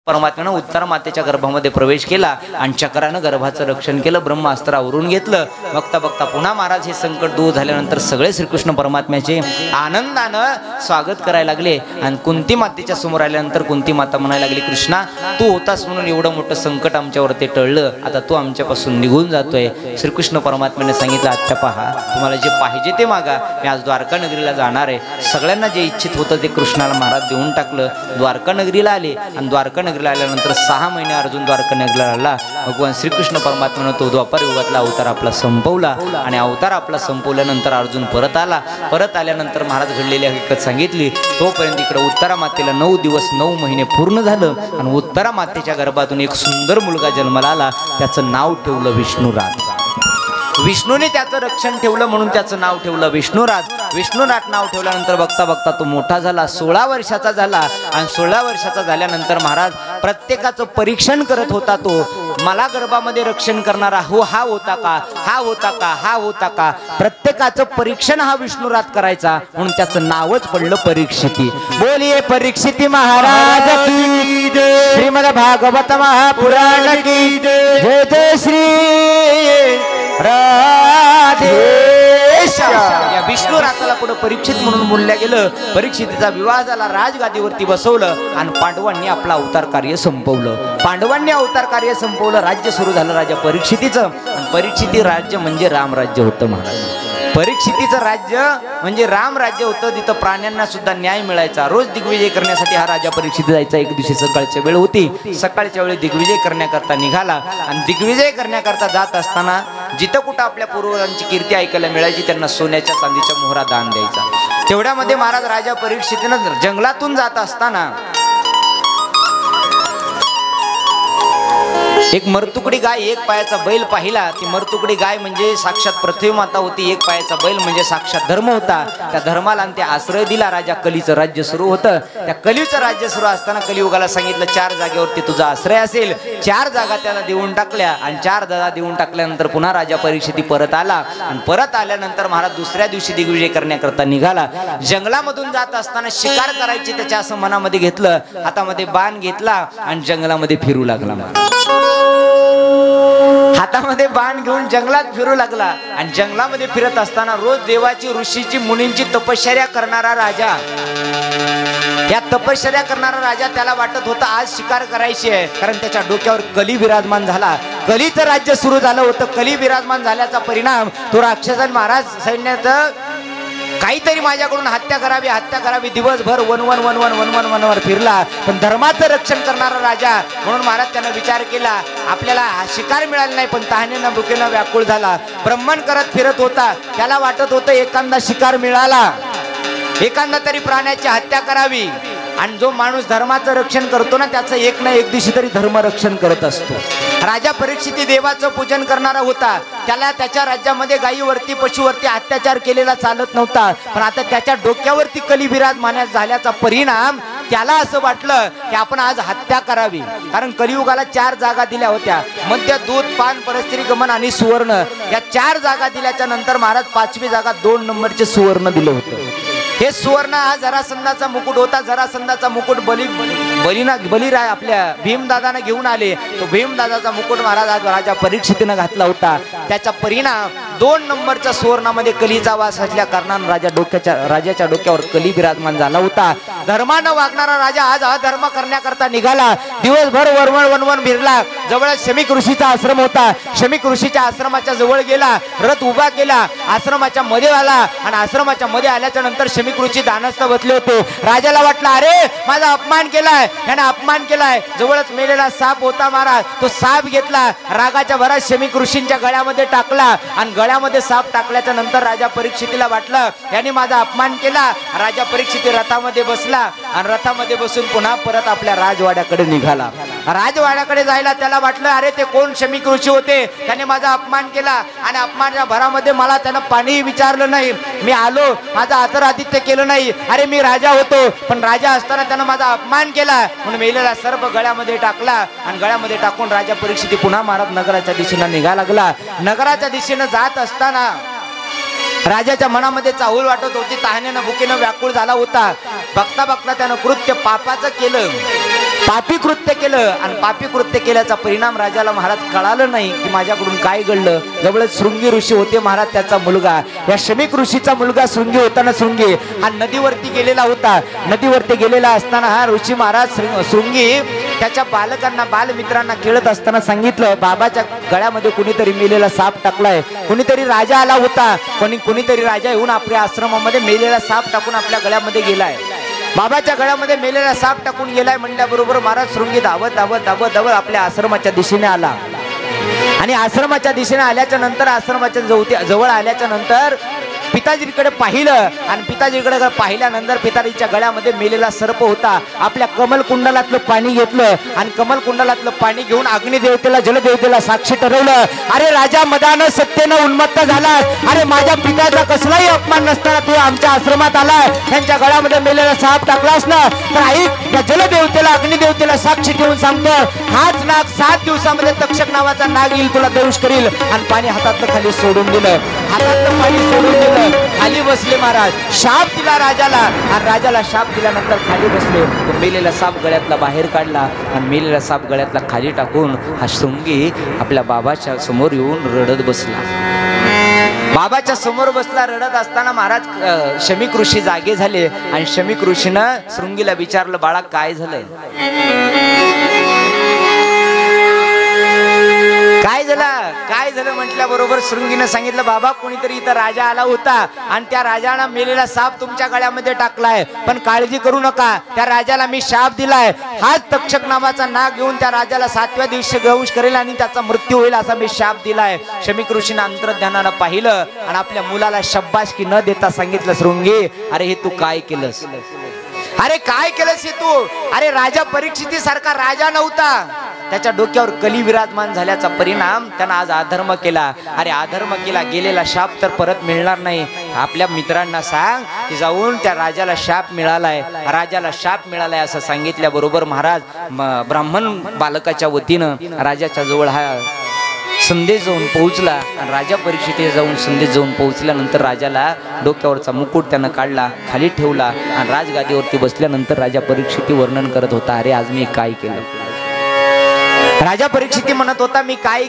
परमात्म्यानं उत्तर मातेच्या गर्भामध्ये प्रवेश केला आणि चक्रानं गर्भाचं रक्षण केलं, ब्रह्मास्त्र आवरून घेतलं. बघता बघता पुन्हा महाराज हे संकट दूर झाल्यानंतर सगळे श्रीकृष्ण परमात्म्याचे आनंदानं स्वागत करायला लागले. आणि कुंती मातेच्या समोर आल्यानंतर कुंती माता म्हणायला लागली, कृष्णा तू होतास म्हणून एवढं मोठं संकट आमच्यावरती टळलं, आता तू आमच्यापासून निघून जातोय. श्रीकृष्ण परमात्म्याने सांगितलं, आत्या पहा, तुम्हाला जे पाहिजे ते मागा, मी आज द्वारका नगरीला जाणार आहे. सगळ्यांना जे इच्छित होतं ते कृष्णाला महाराज देऊन टाकलं. द्वारका नगरीला आले आणि द्वारका नगरीला आल्यानंतर 6 महिने अर्जुन द्वारका नगरीला आला. भगवान श्रीकृष्ण परमात्म्यानं तो द्वापर युगातला अवतार आपला संपवला आणि अवतार आपला संपवल्यानंतर अर्जुन परत आला. परत आल्यानंतर महाराज घडलेली हकीकत सांगितली. तोपर्यंत इकडे उत्तरा मातेला 9 दिवस 9 महिने पूर्ण झालं आणि उत्तरा मातेच्या गर्भातून एक सुंदर मुलगा जन्माला आला. त्याचं नाव ठेवलं विष्णुराज. विष्णूने त्याचं रक्षण ठेवलं म्हणून त्याचं नाव ठेवलं विष्णुराज. विष्णुराज नाव ठेवल्यानंतर बघता बघता तो मोठा झाला, 16 वर्षाचा झाला. आणि 16 वर्षाचा झाल्यानंतर महाराज प्रत्येकाचं परीक्षण करत होता. तो मला गर्भामध्ये रक्षण करणारा हा होता का, हा होता का, हा होता का, प्रत्येकाचं परीक्षण हा विष्णुराज करायचा म्हणून त्याचं नावच पडलं परीक्षिती. बोलिये परीक्षिती महाराज की जय. श्रीमद भागवत महापुराण की जय. जय जय श्री राधेश. या विष्णुराजाला पुढे परीक्षित म्हणून बोलल्या गेलं. परीक्षितीचा विवाह झाला, राजगादीवरती बसवलं आणि पांडवांनी आपला अवतार कार्य संपवलं. पांडवांनी अवतार कार्य संपवलं, राज्य सुरू झालं राजा परीक्षितीचं. आणि परीक्षिती राज्य म्हणजे रामराज्य होतं महाराज. परीक्षितीचं राज्य म्हणजे राम राज्य होतं. तिथं प्राण्यांना सुद्धा न्याय मिळायचा. रोज दिग्विजय करण्यासाठी हा राजा परीक्षित जायचा. एक दिवशी सकाळच्या वेळ होती, सकाळच्या वेळी दिग्विजय करण्याकरता निघाला. आणि दिग्विजय करण्याकरता जात असताना जिथं कुठं आपल्या पूर्वजांची कीर्ती ऐकायला मिळायची त्यांना सोन्याच्या चांदीच्या मोहरा दान द्यायचा. तेवढ्यामध्ये महाराज राजा परीक्षितीनं जंगलातून जात असताना एक मरतुकडी गाय, एक पायाचा बैल पाहिला. ती मरतुकडी गाय म्हणजे साक्षात पृथ्वी माता होती, एक पायाचा बैल म्हणजे साक्षात धर्म होता. त्या धर्माला आणि त्या आश्रय दिला. राजा कलीचं राज्य सुरू होतं. त्या कलीचं राज्य सुरू असताना कलियुगाला सांगितलं 4 जागेवरती तुझा आश्रय असेल. 4 जागा त्याला देऊन टाकल्या. आणि 4 जागा देऊन टाकल्यानंतर पुन्हा राजा परीक्षिती परत आला. आणि परत आल्यानंतर महाराज दुसऱ्या दिवशी दिग्विजय करण्याकरता निघाला. जंगलामधून जात असताना शिकार करायची त्याच्या असं मनामध्ये घेतलं. हातामध्ये बाण घेतला आणि जंगलामध्ये फिरू लागला. हातामध्ये बाण घेऊन जंगलात फिरू लागला. आणि जंगलामध्ये फिरत असताना रोज देवाची, ऋषीची, मुनींची तपश्चर्या करणारा राजा, या तपश्चर्या करणारा राजा त्याला वाटत होता आज शिकार करायची आहे. कारण त्याच्या डोक्यावर कली विराजमान झाला. कलीचं राज्य सुरू झालं होतं. कली विराजमान झाल्याचा परिणाम तो राक्षसन महाराज सैन्यात काहीतरी माझ्याकडून हत्या करावी, हत्या करावी, दिवसभर वनवर फिरला. पण धर्माचं रक्षण करणारा राजा म्हणून महाराज त्यानं विचार केला आपल्याला शिकार मिळाला नाही, पण तहानेनं भुकेनं व्याकुळ झाला. ब्रह्मण करत फिरत होता. त्याला वाटत होतं एखादा शिकार मिळाला, एखादा तरी प्राण्याची हत्या करावी. आणि जो माणूस धर्माचं रक्षण करतो ना त्याचं एक ना एक दिवशी तरी धर्म रक्षण करत असतो. राजा परीक्षिती देवाचं पूजन करणारा होता. त्याला त्याच्या राज्यामध्ये गायीवरती, पशुवरती अत्याचार केलेला चालत नव्हता. पण आता त्याच्या डोक्यावरती कली विराजमान झाल्याचा परिणाम त्याला असं वाटलं की आपण आज हत्या करावी. कारण कलियुगाला 4 जागा दिल्या होत्या, मद्य, दूध, पान, परस्त्री गमन आणि सुवर्ण. या 4 जागा दिल्याच्या नंतर महाराज 5वी जागा 2 नंबरचे सुवर्ण दिलं होतं. हे सुवर्ण हा जरासंधाचा मुकुट होता. जरासंधाचा मुकुट बलिराय आपल्या भीमदादाने घेऊन आले. तो भीमदादाचा मुकुट महाराज आज राजा परीक्षितीनं घातला होता. त्याचा परिणाम 2 नंबरच्या सुवर्णामध्ये कलीचा वास असल्या कारणानं राजाच्या डोक्यावर कली विराजमान झाला होता. धर्मानं वागणारा राजा आज अधर्म करण्याकरता निघाला. दिवसभर वनवन फिरला. जवळ शमिक ऋषीचा आश्रम होता. शमिक ऋषीच्या आश्रमाच्या जवळ गेला, रथ उभा केला, आश्रमाच्या मध्ये आला. आणि आश्रमाच्या मध्ये आल्याच्या नंतर शमिक ऋषी दानस्थ बसले होते. राजाला वाटलं अरे माझा अपमान केलाय, याने अपमान केलाय. जवळच मेलेला साप होता महाराज. तो साप घेतला, रागाच्या भरात शमिक ऋषींच्या गळ्यामध्ये टाकला. आणि गळ्यामध्ये साप टाकल्याच्या नंतर राजा परीक्षितीला वाटलं याने माझा अपमान केला. राजा परीक्षिती रथामध्ये बसला आणि रथामध्ये बसून पुन्हा परत आपल्या राजवाड्याकडे निघाला. राजवाड्याकडे जायला त्याला वाटलं अरे ते कोण शमिक ऋषी होते, त्याने माझा अपमान केला. आणि अपमानाच्या भरामध्ये मला त्यानं पाणीही विचारलं नाही. मी आलो, माझा आदरातिथ्य केलं नाही. अरे मी राजा होतो, पण राजा असताना त्यानं माझा अपमान केला. म्हणून मेलेला सर्प गळ्यामध्ये टाकला. आणि गळ्यामध्ये टाकून राजा परीक्षिती पुन्हा महाराज नगराच्या दिशेनं निघा लागला. नगराच्या दिशेनं जात असताना राजाच्या मनामध्ये चाहूल वाटत होती, तहानेनं भुकेनं व्याकुळ झाला होता. बघता बघता त्यानं कृत्य पापाचं केलं, पापी कृत्य केलं. आणि पापी कृत्य केल्याचा परिणाम राजाला महाराज कळालं नाही की माझ्याकडून काय घडलं. जवळच शृंगी ऋषी होते महाराज, त्याचा मुलगा, या शमीक ऋषीचा मुलगा शृंगी होता. शृंगी हा नदीवरती गेलेला होता. नदीवरती गेलेला असताना हा ऋषी महाराज शृंगी त्याच्या बालकांना, बालमित्रांना खेळत असताना सांगितलं, बाबाच्या गळ्यामध्ये कुणीतरी मेलेला साप टाकलाय. कुणीतरी राजा आला होता, कुणीतरी राजा येऊन आपल्या आश्रमामध्ये मेलेला साप टाकून आपल्या गळ्यामध्ये गेलाय. बाबाच्या गळ्यामध्ये मेलेला साप टाकून गेलाय म्हणल्याबरोबर महाराज शृंगी धावत धावत धावत धावत आपल्या आश्रमाच्या दिशेने आला. आणि आश्रमाच्या दिशेने आल्याच्या नंतर, आश्रमाच्या जवळ आल्याच्या नंतर पिताजीकडे पाहिलं. आणि पिताजीकडे पाहिल्यानंतर पिताजीच्या गळ्यामध्ये मेलेला सर्प होता. आपल्या कमलकुंडलातलं पाणी घेतलं आणि कमलकुंडलातलं पाणी घेऊन अग्निदेवतेला, जलदेवतेला साक्षी ठरवलं. अरे राजा मदानं सत्तेनं उन्मत्त झाला, अरे माझ्या पित्याचा कसलाही अपमान नसताना तू आमच्या आश्रमात आलाय, त्यांच्या गळ्यामध्ये मेलेला साप टाकलास ना, तर ऐक, या जलदेवतेला, अग्निदेवतेला साक्षी ठेवून सांगतो, हाच नाग 7 दिवसामध्ये तक्षक नावाचा नाग येईल, तुला दंश करील. आणि पाणी हातातलं खाली सोडून दिलं. हातातलं पाणी सोडून दिलं, खाली बसले महाराज. शाप दिला राजाला, आणि राजाला शाप दिल्यानंतर खाली बसले. मेलेला साप गळ्यातला बाहेर काढला आणि मेलेला साप गळ्यातला खाली टाकून हा शृंगी आपल्या बाबाच्या समोर येऊन रडत बसला. बाबाच्या समोर बसला. रडत असताना महाराज शमीक ऋषी जागे झाले आणि शमीक ऋषीनं शृंगीला विचारलं, बाळा काय झालं, काय झालं म्हटल्याबरोबर शृंगीनं सांगितलं, बाबा कोणीतरी इथं राजा आला होता आणि त्या राजानं मेलेला साप तुमच्या गळ्यामध्ये टाकलाय, पण काळजी करू नका, त्या राजाला मी शाप दिलाय, हाच तक्षक नावाचा नाग घेऊन त्या राजाला 7व्या दिवशी दंश करेल आणि त्याचा मृत्यू होईल असा मी शाप दिलाय. शमीक ऋषीनं अंतर्ध्यानानं पाहिलं आणि आपल्या मुलाला शब्बाशकी न देता सांगितलं, शृंगी अरे हे तू काय केलंस, अरे काय केलंस हे तू, अरे राजा परीक्षिती सारखा राजा नव्हता, त्याच्या डोक्यावर कली विराजमान झाल्याचा परिणाम त्यानं आज अधर्म केला. अरे अधर्म केला, गेलेला शाप तर परत मिळणार नाही. आपल्या मित्रांना सांग की जाऊन त्या राजाला शाप मिळालाय, राजाला शाप मिळालाय असं सांगितल्याबरोबर महाराज ब्राह्मण बालकाच्या वतीनं राजाच्या जवळ हा संदेश जाऊन पोहोचला. आणि राजा परीक्षिती जाऊन संदेश जाऊन पोहोचल्यानंतर राजाला डोक्यावरचा मुकुट त्यानं काढला, खाली ठेवला आणि राजगादीवरती बसल्यानंतर राजा परीक्षिती वर्णन करत होता, अरे आज मी काय केलं. राजा परीक्षिती म्हणत होता, मी काय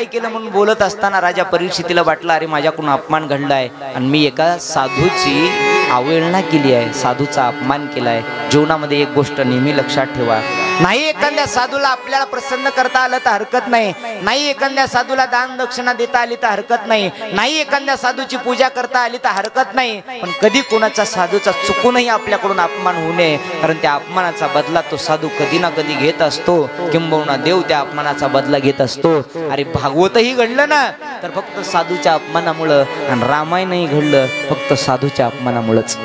केलं म्हणून बोलत असताना राजा परीक्षितीला वाटलं, अरे माझ्याकडून अपमान घडलाय आणि मी एका साधूची अवहेलना केली आहे, साधूचा अपमान केलाय. जीवनामध्ये एक गोष्ट नेहमी लक्षात ठेवा, नाही एखाद्या साधूला आपल्याला प्रसन्न करता आलं तर हरकत नाही, नाही एखाद्या साधूला दान दक्षिणा देता आली तर हरकत नाही, नाही एखाद्या साधूची पूजा करता आली तर हरकत नाही, पण कधी कोणाचा साधूचा चुकूनही आपल्याकडून अपमान होऊ नये, कारण त्या अपमानाचा बदला तो साधू कधी ना कधी घेत असतो, किंबहुना देव त्या अपमानाचा बदला घेत असतो. अरे भागवतही घडलं ना तर फक्त साधूच्या अपमानामुळं, आणि रामायणही घडलं फक्त साधूच्या अपमानामुळेच.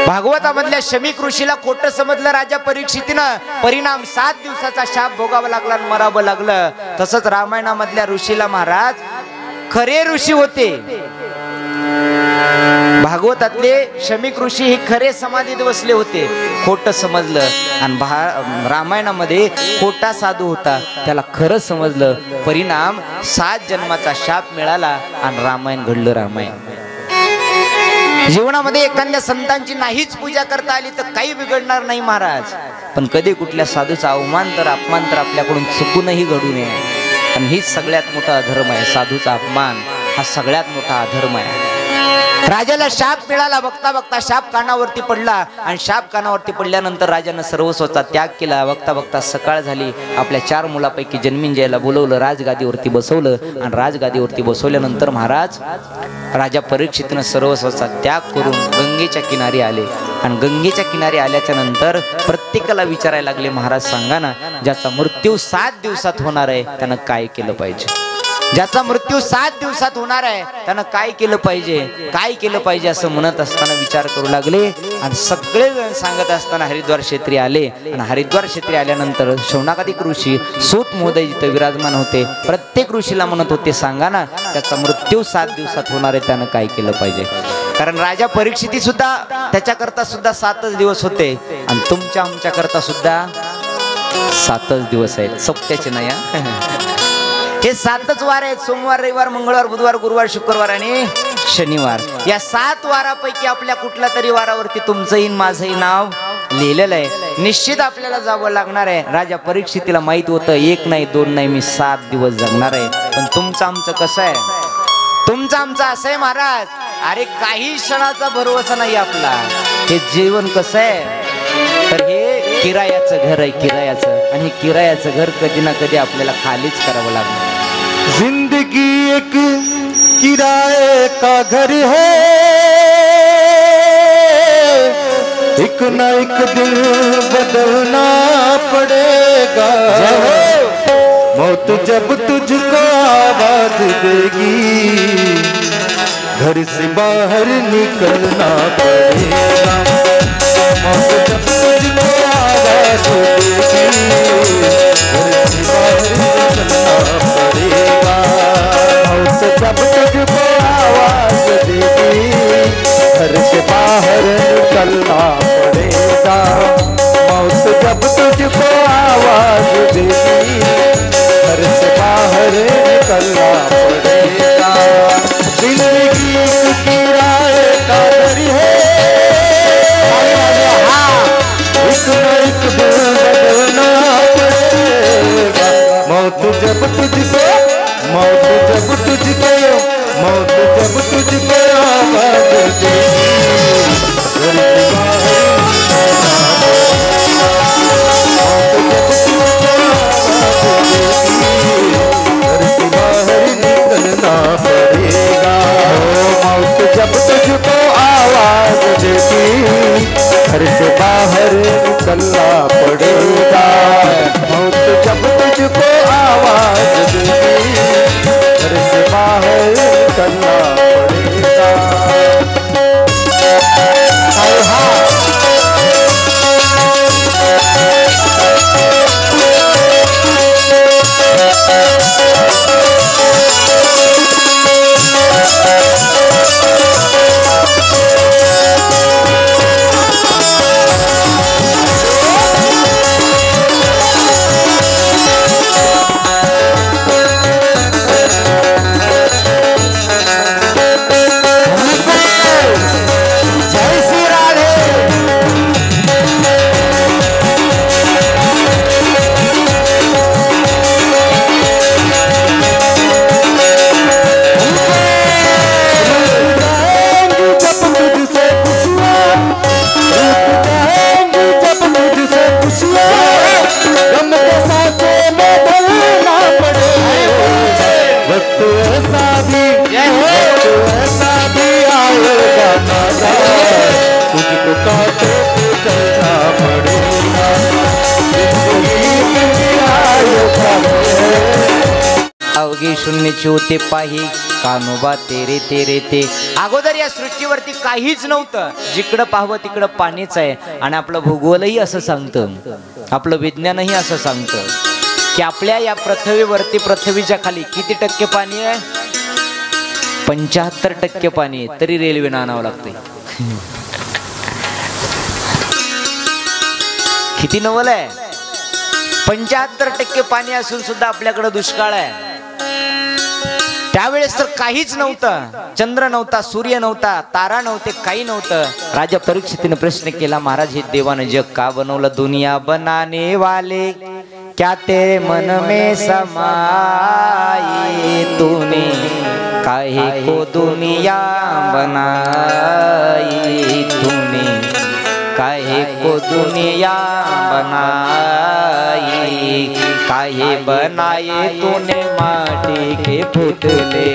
भागवतामधल्या शमीक ऋषीला खोटं समजलं राजा परीक्षितीनं, परिणाम 7 दिवसाचा शाप भोगावा लागला आणि मरावं लागलं. तसंच रामायणामधल्या ऋषीला महाराज खरे ऋषी होते. भागवतातले शमीक ऋषी हे खरे समाधीत बसले होते, खोटं समजलं. आणि रामायणामध्ये खोटा साधू होता, त्याला खरं समजलं, परिणाम 7 जन्माचा शाप मिळाला आणि रामायण घडलं. रामायण जीवनामध्ये एखाद्या संतांची नाहीच पूजा करता आली तर काही बिघडणार नाही महाराज, पण कधी कुठल्या साधूचा अपमान तर आपल्याकडून चुकूनही घडू नये. आणि हीच सगळ्यात मोठा अधर्म आहे, साधूचा अपमान हा सगळ्यात मोठा अधर्म आहे. राजाला शाप मिळाला, बघता बघता शाप कानावरती पडला आणि शाप कानावरती पडल्यानंतर राजानं सर्वस्वाचा त्याग केला. बघता बघता सकाळ झाली. आपल्या 4 मुलापैकी जन्मेंजयला बोलवलं, राजगादीवरती बसवलं आणि राजगादीवरती बसवल्यानंतर महाराज राजा परीक्षितनं सर्वस्वाचा त्याग करून गंगेच्या किनारी आले. आणि गंगेच्या किनारी आल्याच्या नंतर प्रत्येकाला विचारायला लागले, महाराज सांगा ना, ज्याचा मृत्यू 7 दिवसात होणार आहे त्यानं काय केलं पाहिजे, ज्याचा मृत्यू 7 दिवसात होणार आहे त्यानं काय केलं पाहिजे असं म्हणत असताना विचार करू लागले. आणि सगळे जण सांगत असताना हरिद्वार क्षेत्री आले. आणि हरिद्वार क्षेत्री आल्यानंतर शौनकादिक ऋषी सूत महोदय जिथे विराजमान होते, प्रत्येक ऋषीला म्हणत होते, सांगा ना त्याचा मृत्यू 7 दिवसात होणार आहे त्यानं काय केलं पाहिजे. कारण राजा परीक्षिती सुद्धा त्याच्याकरता सुद्धा 7च दिवस होते आणि तुमच्या आमच्याकरता सुद्धा 7च दिवस आहेत, सप्त्याचे नाही. हे 7च वार आहेत, सोमवार, रविवार, मंगळवार, बुधवार, गुरुवार, शुक्रवार आणि शनिवार. या 7 वारापैकी आपल्या कुठल्या तरी वारावरती तुमचंही माझंही नाव लिहिलेलं आहे. निश्चित आपल्याला जावं लागणार आहे. राजा परीक्षितीला माहित होतं 1 नाही 2 नाही मी 7 दिवस जगणार आहे. पण तुमचं आमचं कसं आहे? तुमचं आमचं असं आहे महाराज, अरे काही क्षणाचा भरोसा नाही आपला. हे जीवन कसं आहे तर हे किरायाचं घर आहे, किरायाचं. आणि किरायाचं घर कधी ना कधी आपल्याला खालीच करावं लागणार. जिंदगी एक किराए का घर है, एक ना एक दिन बदलना पड़ेगा. मौत जब तुझको आवाज देगी, घर से बाहर निकलना पड़ेगा. मौत जब तुझको आवाज देगी, घर से बाहर निकलना पड़ेगा. मौत जब तुझको आवाज देगी, घर से बाहर निकलना पड़ेगा. मौत जब तुझको आवाज देगी, घर से बाहर निकलना पड़ेगा. जिंदगी किराए का घर है, एक न एक दिन बदलना पड़ेगा. मौत जब तुझको, मौत जब तुझको, मौत जब तुझको आवाज देगी, घर से बाहर निकलना पड़ेगा. मौत जब तुझको आवाज देगी, घर से बाहर निकलना पड़ेगा. मौत जब तुझको आवाज देगी, घर से बाहर निकलना पड़ेगा. अवघी शून्यची होते पाही कानोबा तेरे तेरे ते. अगोदर या सृष्टीवरती काहीच नव्हतं. जिकडं पाहावं तिकडं पाणीच आहे. आणि आपलं भूगोलही असं सांगतं, आपलं विज्ञानही असं सांगतं की आपल्या या पृथ्वीवरती, पृथ्वीच्या खाली किती टक्के पाणी आहे? 75% पाणी आहे. तरी रेल्वेनं आणावं लागतंय. किती नवल आहे? 75% पाणी असून सुद्धा आपल्याकडे दुष्काळ आहे. त्यावेळेस तर काहीच नव्हतं. चंद्र नव्हता, सूर्य नव्हता, तारा नव्हते, काही नव्हतं. राजा परीक्षितीने प्रश्न केला, महाराज हे देवाने जग का बनवलं? दुनिया बनाने वाले क्या तेरे मन में समाई, तूने काहे को दुनिया बनाई, तूने काहे को दुनिया बनाई, काहे बनाए तूने माटी के पुतले.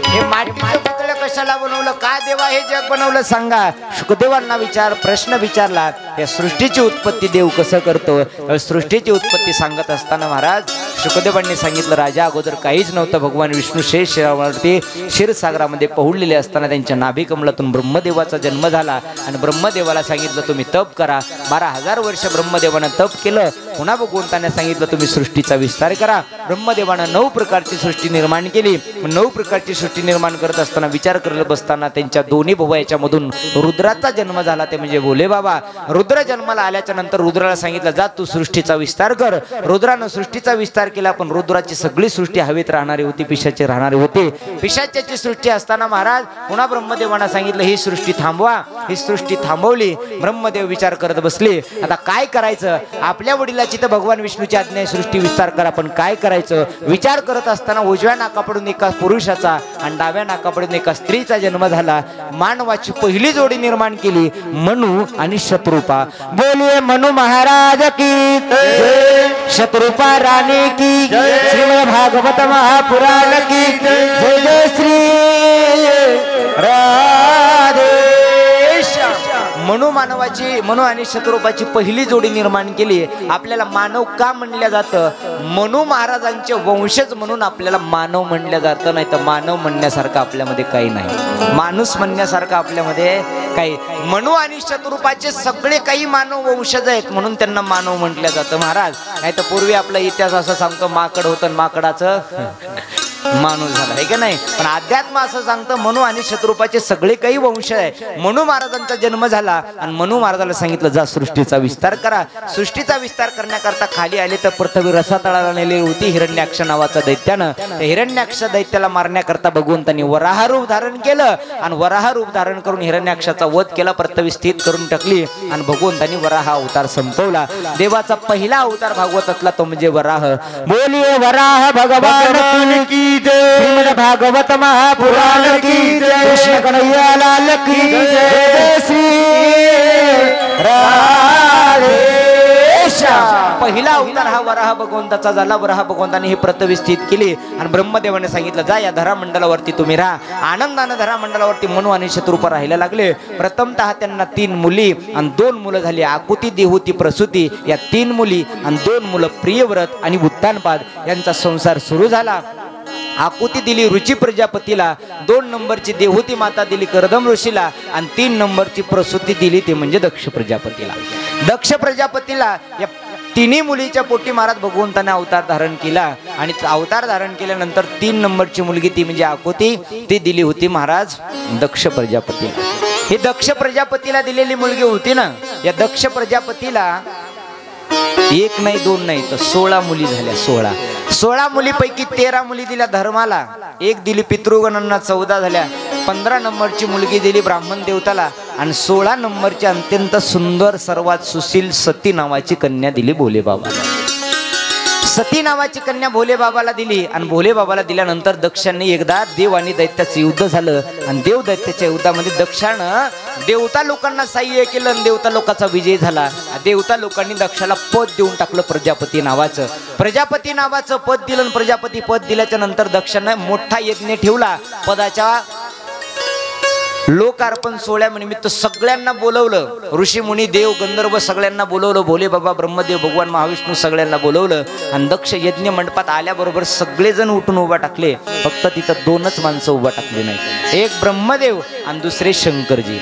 हे मातीचे पुतळे कशाला बनवलं? का देवा हे जग बनवलं सांगा? शुकदेवांना प्रश्न विचारला. या सृष्टीची उत्पत्ती देव कसं करतो? सृष्टीची उत्पत्ती सांगत असताना महाराज शुकदेवांनी सांगितलं, राजा अगोदर काहीच नव्हतं. भगवान विष्णू शेषावरती क्षीरसागरामध्ये पहुडलेले असताना त्यांच्या नाभी कमलातून ब्रह्मदेवाचा जन्म झाला. आणि ब्रह्मदेवाला सांगितलं तुम्ही तप करा. 12,000 वर्ष ब्रह्मदेवानं तप केलं. पुन्हा भगवंताने सांगितलं तुम्ही सृष्टीचा विस्तार करा. ब्रह्मदेवानं 9 प्रकारची सृष्टी निर्माण केली. 9 प्रकारची सृष्टी निर्माण करत असताना विचार करत बसताना त्यांच्या दोन्ही भुवयाच्या मधून रुद्राचा जन्म झाला, ते म्हणजे भोले बाबा. रुद्र जन्माला आल्याच्या नंतर रुद्राला सांगितलं जा तू सृष्टीचा विस्तार कर. रुद्रानं सृष्टीचा विस्तार केला, पण रुद्राची सगळी सृष्टी हवेत राहणारी होती, पिशाचे राहणारे होते. पिशाच्याची सृष्टी असताना महाराज पुन्हा ब्रह्मदेवांना सांगितलं ही सृष्टी थांबवा. ही सृष्टी थांबवली. ब्रह्मदेव विचार करत बसले आता काय करायचं. आपल्या वडिलाची तर भगवान विष्णूची आज्ञा आहे सृष्टी विस्तार करा, पण काय करायचं विचार करत असताना उजव्या नाकापडून एका पुरुषाचा आणि डाव्या नाकापडून एका स्त्रीचा जन्म झाला. मानवाची पहिली जोडी निर्माण केली मनु आणि शत्रुपा. बोलिए मनु महाराज की जय, शत्रुपा रानी की जय, श्रीमद् भागवत महापुराण की जय. जय श्री राधे. मनु आणि शत्रुपाची पहिली जोडी निर्माण केली. आपल्याला मानव का म्हणलं जातं. मनु महाराजांचे वंशज म्हणून आपल्याला मानव म्हणलं जातं, नाही तर मानव म्हणण्यासारखं आपल्यामध्ये काही नाही. माणूस म्हणण्यासारखं आपल्यामध्ये काही. मनु आणि शत्रुपाचे सगळे काही मानव वंशज आहेत म्हणून त्यांना मानव म्हटलं जातं महाराज. नाही तर पूर्वी आपला इतिहास असं सांगतो माकड होतं, माकडाचं माणूस झाला आहे का नाही. पण अध्यात्म असं सांगतं मनु आणि शत्रुपाचे सगळे काही वंश आहे. मनु महाराजांचा जन्म झाला आणि मनु महाराजाला सांगितलं जा सृष्टीचा विस्तार करा. सृष्टीचा विस्तार करण्याकरता खाली आले तर पृथ्वी रसातळाला नेली होती हिरण्याक्ष नावाचा दैत्यानं. त्या हिरण्याक्ष दैत्याला मारण्याकरता भगवंतांनी वराह रूप धारण केलं आणि वराह रूप धारण करून हिरण्याक्षाचा वध केला, पृथ्वी स्थित करून टाकली आणि भगवंतांनी वराह अवतार संपवला. देवाचा पहिला अवतार भागवतातला तो म्हणजे वराह. बोलिए वराह भगवान की श्रीमद् भागवत महापुराण की जय, कृष्ण कन्हैया लाल की जय. श्री राधे. पहिला अवतार हा वराह भगवंताचा झाला. वराह भगवंताने ही पृथ्वी स्थित केली आणि ब्रह्मदेवाने सांगितलं जा या धरामंडलावरती तुम्ही राहा. आनंदानं धरामंडलावरती मनु आणि शत्रुपा राहायला लागले. प्रथमतः त्यांना 3 मुली आणि 2 मुलं झाली. आकुती, देहुती, प्रसूती या 3 मुली आणि 2 मुलं प्रियव्रत आणि उत्तानपाद यांचा संसार सुरू झाला. आकुती दिली रुची प्रजापतीला, 2 नंबरची देहुती माता दिली कर्दम ऋषीला आणि 3 नंबरची प्रसूती दिली ते म्हणजे दक्ष प्रजापतीला. दक्ष प्रजापतीला या 3 मुलीच्या पोटी महाराज भगवंताने अवतार धारण केला आणि अवतार धारण केल्यानंतर 3 नंबरची मुलगी ती म्हणजे आकुती ती दिली होती महाराज दक्ष प्रजापतीला. ही दक्ष प्रजापतीला दिलेली मुलगी होती ना. या दक्ष प्रजापतीला 1 नाही 2 नाही तर 16 मुली झाल्या. 16 मुलीपैकी 13 मुली दिल्या धर्माला, 1 दिली पितृगणांना, 14 झाल्या. 15 नंबरची मुलगी दिली ब्राह्मण देवताला आणि 16 नंबरची अत्यंत सुंदर सर्वात सुशील सती नावाची कन्या दिली भोले बाबाला. सती नावाची कन्या भोले बाबाला दिली आणि भोले बाबाला दिल्यानंतर दक्षाने एकदा देव आणि दैत्याचं युद्ध झालं आणि देव दैत्याच्या युद्धामध्ये दक्षानं देवता लोकांना सहाय्य केलं आणि देवता लोकांचा विजय झाला. देवता लोकांनी दक्षाला पद देऊन टाकलं प्रजापती नावाचं. प्रजापती नावाचं पद दिलं. प्रजापती पद दिल्याच्या नंतर दक्षानं मोठा यज्ञ ठेवला. पदाच्या लोकार्पण सोहळ्यानिमित्त सगळ्यांना बोलवलं. ऋषी मुनी देव गंधर्व सगळ्यांना बोलवलं. भोले बाबा ब्रह्मदेव भगवान महाविष्णू सगळ्यांना बोलवलं आणि दक्ष यज्ञ मंडपात आल्याबरोबर सगळेजण उठून उभा टाकले. फक्त तिथं 2च माणसं उभा टाकली नाही, एक ब्रह्मदेव आणि दुसरे शंकरजी.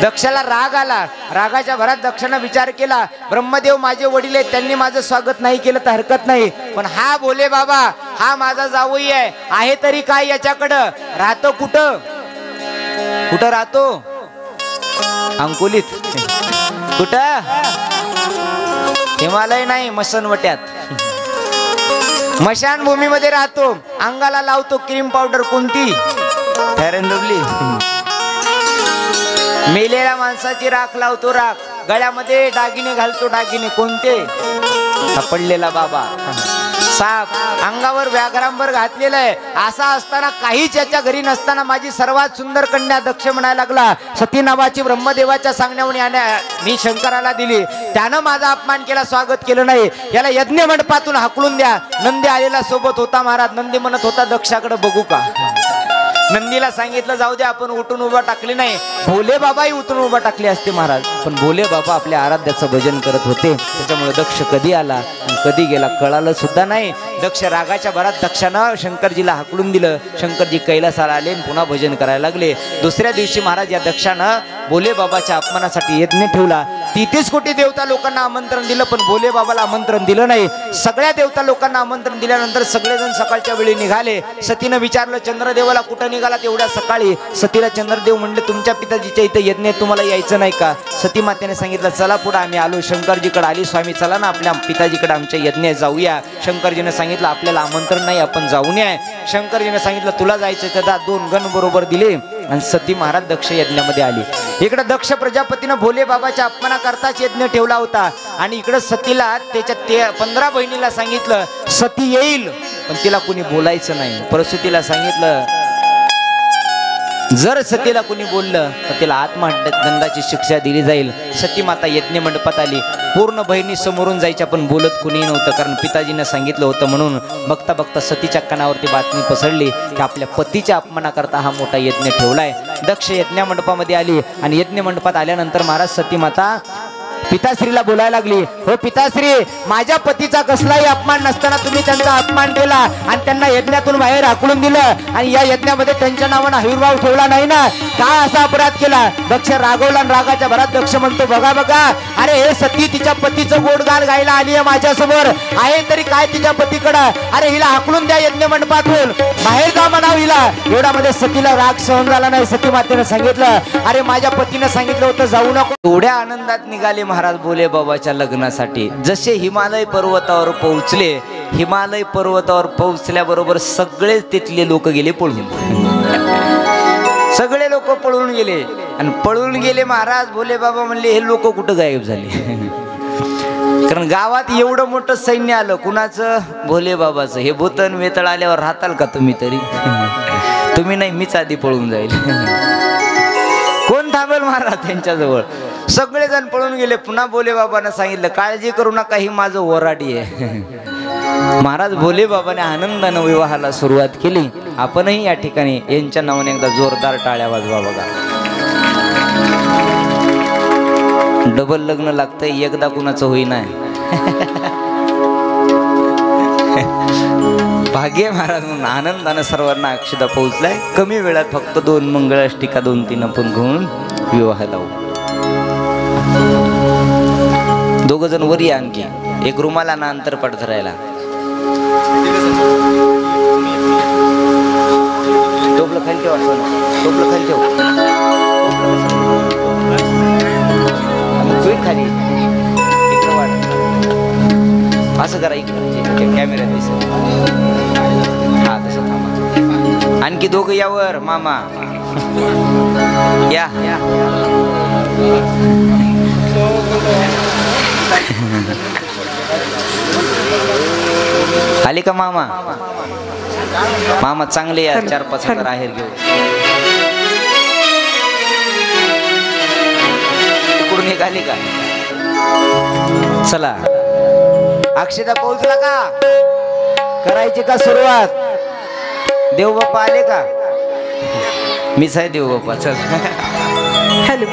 दक्षाला राग आला. रागाच्या भरात दक्षाने विचार केला ब्रह्मदेव माझे वडील आहेत, त्यांनी माझं स्वागत नाही केलं तर हरकत नाही, पण हा भोले बाबा हा माझा जावई आहे तरी काय याच्याकडं राहतो कुठं राहतो अंकुलीत कुठं हिमालय नाही मसनवट्यात मशान भूमीमध्ये राहतो. अंगाला लावतो क्रीम पावडर कोणती फेअर अँड लवली. मेलेल्या माणसाची राख लावतो राख. गळ्यामध्ये दागिने घालतो दागिने कोणते पडलेला बाबा. साप अंगावर व्याघ्रांबर घातलेलं आहे. असा असताना काहीच याच्या घरी नसताना माझी सर्वात सुंदर कन्या दक्ष म्हणायला लागला सती नावाची ब्रह्मदेवाच्या सांगण्यावरून मी शंकराला दिली, त्यानं माझा अपमान केला, स्वागत केलं नाही, याला यज्ञ मंडपातून हाकलून द्या. नंदी आलेला सोबत होता महाराज. नंदी म्हणत होता दक्षाकडे बघू का. नंदीला सांगितलं जाऊ दे आपण उठून उभा टाकले नाही. भोले बाबाही उठून उभा टाकले असते महाराज, पण भोले बाबा आपल्या आराध्याचं भजन करत होते. त्याच्यामुळे दक्ष कधी आला आणि कधी गेला कळालं सुद्धा नाही. दक्ष रागाच्या भरात दक्षानं शंकरजीला हाकलून दिलं. शंकरजी कैलासाला आले आणि पुन्हा भजन करायला लागले. दुसऱ्या दिवशी महाराज या दक्षानं भोले बाबाच्या अपमानासाठी यज्ञ ठेवला. 33 कोटी देवता लोकांना आमंत्रण दिलं, पण भोले बाबाला आमंत्रण दिलं नाही. सगळ्या देवता लोकांना आमंत्रण दिल्यानंतर सगळेजण सकाळच्या वेळी निघाले. सतीनं विचारलं चंद्रदेवाला कुठं निघाला तेवढ्या सकाळी. सतीला चंद्रदेव म्हणले तुमच्या पिताजीच्या इथं यज्ञ तुम्हाला यायचं नाही का? सती मातेने सांगितलं चला पुढे आम्ही आलो. शंकरजीकडे आली. स्वामी चला ना आपल्या पिताजीकडे आमच्या यज्ञ जाऊया. शंकरजीने सांगितलं आपल्याला आमंत्रण नाही, आपण जाऊन या. शंकरजीने सांगितलं तुला जायचं तर 2 गण बरोबर दिले आणि सती महाराज दक्ष यज्ञामध्ये आली. इकडे दक्ष प्रजापतीनं भोले बाबाच्या अपमानाकरताच यज्ञ ठेवला होता आणि इकडे सतीला त्याच्या 15 बहिणीला सांगितलं सती येईल, पण तिला कुणी बोलायचं नाही. परशुतीला सांगितलं जर सतीला कुणी बोललं तर तिला आत्मदंडाची शिक्षा दिली जाईल. सती माता यज्ञ मंडपात आली. पूर्ण बहिणी समोरून जायच्या, पण बोलत कुणी नव्हतं, कारण पिताजीनं सांगितलं होतं म्हणून. बघता बघता सतीच्या कानावरती बातमी पसरली की आपल्या पतीच्या अपमानाकरता हा मोठा यज्ञ ठेवलाय. दक्ष यज्ञ मंडपामध्ये आली आणि यज्ञ मंडपात आल्यानंतर महाराज सती माता पिताश्रीला बोलायला लागली, हो पिताश्री, माझ्या पतीचा कसलाही अपमान नसताना तुम्ही त्यांचा अपमान केला आणि त्यांना यज्ञातून बाहेर हाकलून दिलं आणि या यज्ञामध्ये त्यांच्या नावानं आविर्भाव ठेवला नाही ना, काय असा अपराध केला? दक्ष रागवला आणि रागाच्या भरात दक्ष म्हणतो बघा बघा, अरे हे सती तिच्या पतीचं गोडगाल गायला आली आहे माझ्यासमोर, आहे तरी काय तिच्या पतीकडं, अरे हिला हाकलून द्या यज्ञ मंडपातून, बाहेर जा म्हणाव हिला. एवढ्यामध्ये सतीला राग सहन झाला नाही. सती मातेने सांगितलं, अरे माझ्या पतीने सांगितलं होतं जाऊ नको. एवढ्या आनंदात निघाले महाराज भोले बाबाच्या लग्नासाठी. जसे हिमालय पर्वतावर पोहोचले, हिमालय पर्वतावर पोहोचल्याबरोबर सगळेच तिथले लोक गेले पळून. सगळे लोक पळून गेले आणि पळून गेले. महाराज भोले बाबा म्हणले हे लोक कुठं गायब झाले? कारण गावात एवढं मोठं सैन्य आलं. कुणाचं? भोले बाबाचं. हे भूतन वेतळ आल्यावर राहताल का तुम्ही तरी? तुम्ही नाही, मीच आधी पळून जाईल. कोण थांबेल महाराज त्यांच्याजवळ? सगळेजण पळून गेले. पुन्हा भोले बाबांना सांगितलं काळजी करू नका, ही माझं वराडी आहे. महाराज भोले बाबाने आनंदानं विवाहाला सुरुवात केली. आपणही या ठिकाणी यांच्या नावाने एकदा जोरदार टाळ्या वाजवा बघा. डबल लग्न लागतंय, एकदा कुणाचं होईना. भाग्य महाराज म्हणून आनंदानं सर्वांना अक्षदा पोहोचलाय. कमी वेळात फक्त 2 मंगळाष्टिका 2-3 आपण घेऊन विवाह लावू. 2 जण वर या, आणखी एक रुमाला ना अंतरपाठ धरायला. टोपलं खाली ठेव, टोपलं खाली ठेव, खाली इकडं वाढ. असं करा, इकडे कॅमेरा दिसत. हा तसं थांबा. आणखी 2 यावर मामा या. आले का मामा? मामा चांगले या, 4-5 हजार आहेर घेऊ. इकडून निघाली का? चला, अक्षदा पोहोचला का? करायची का सुरुवात? देवबाप्पा आले का? मीच आहे देवबाप्पा. चल. हॅलो.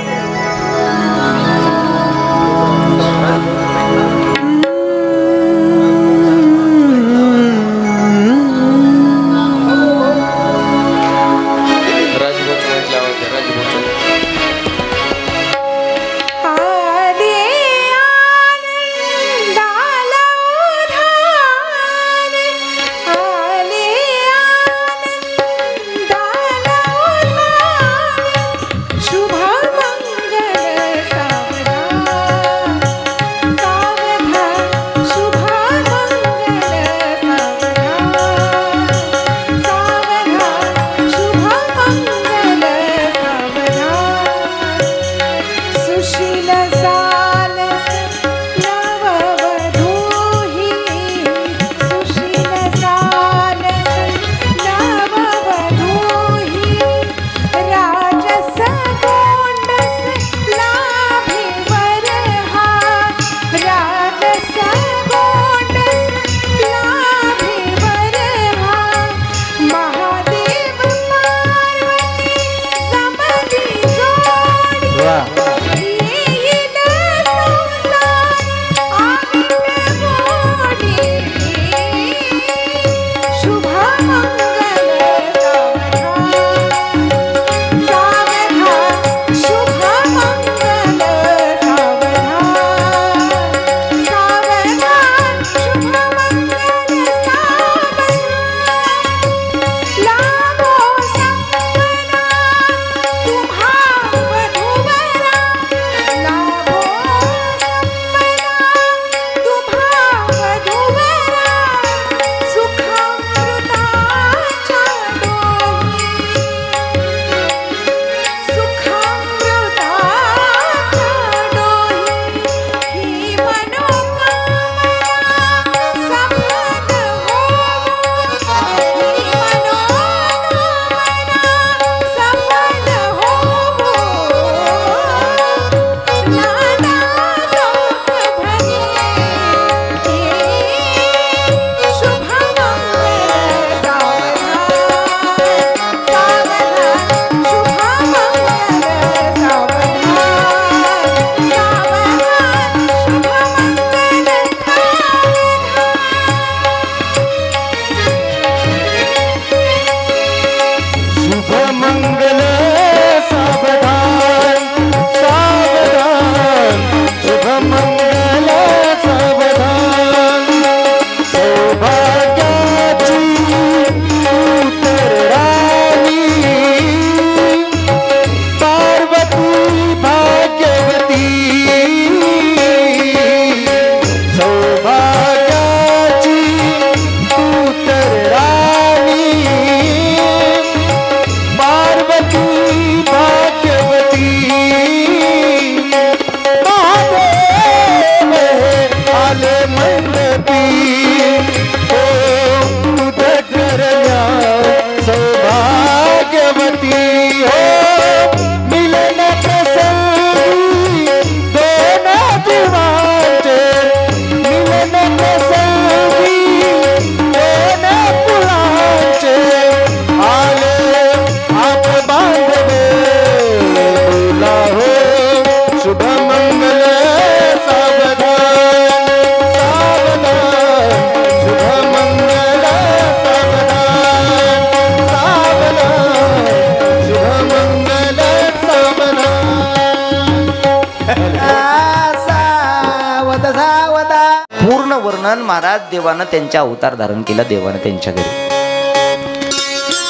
म्हणून महाराज देवानं त्यांच्या अवतार धारण केला. देवानं त्यांच्या घरी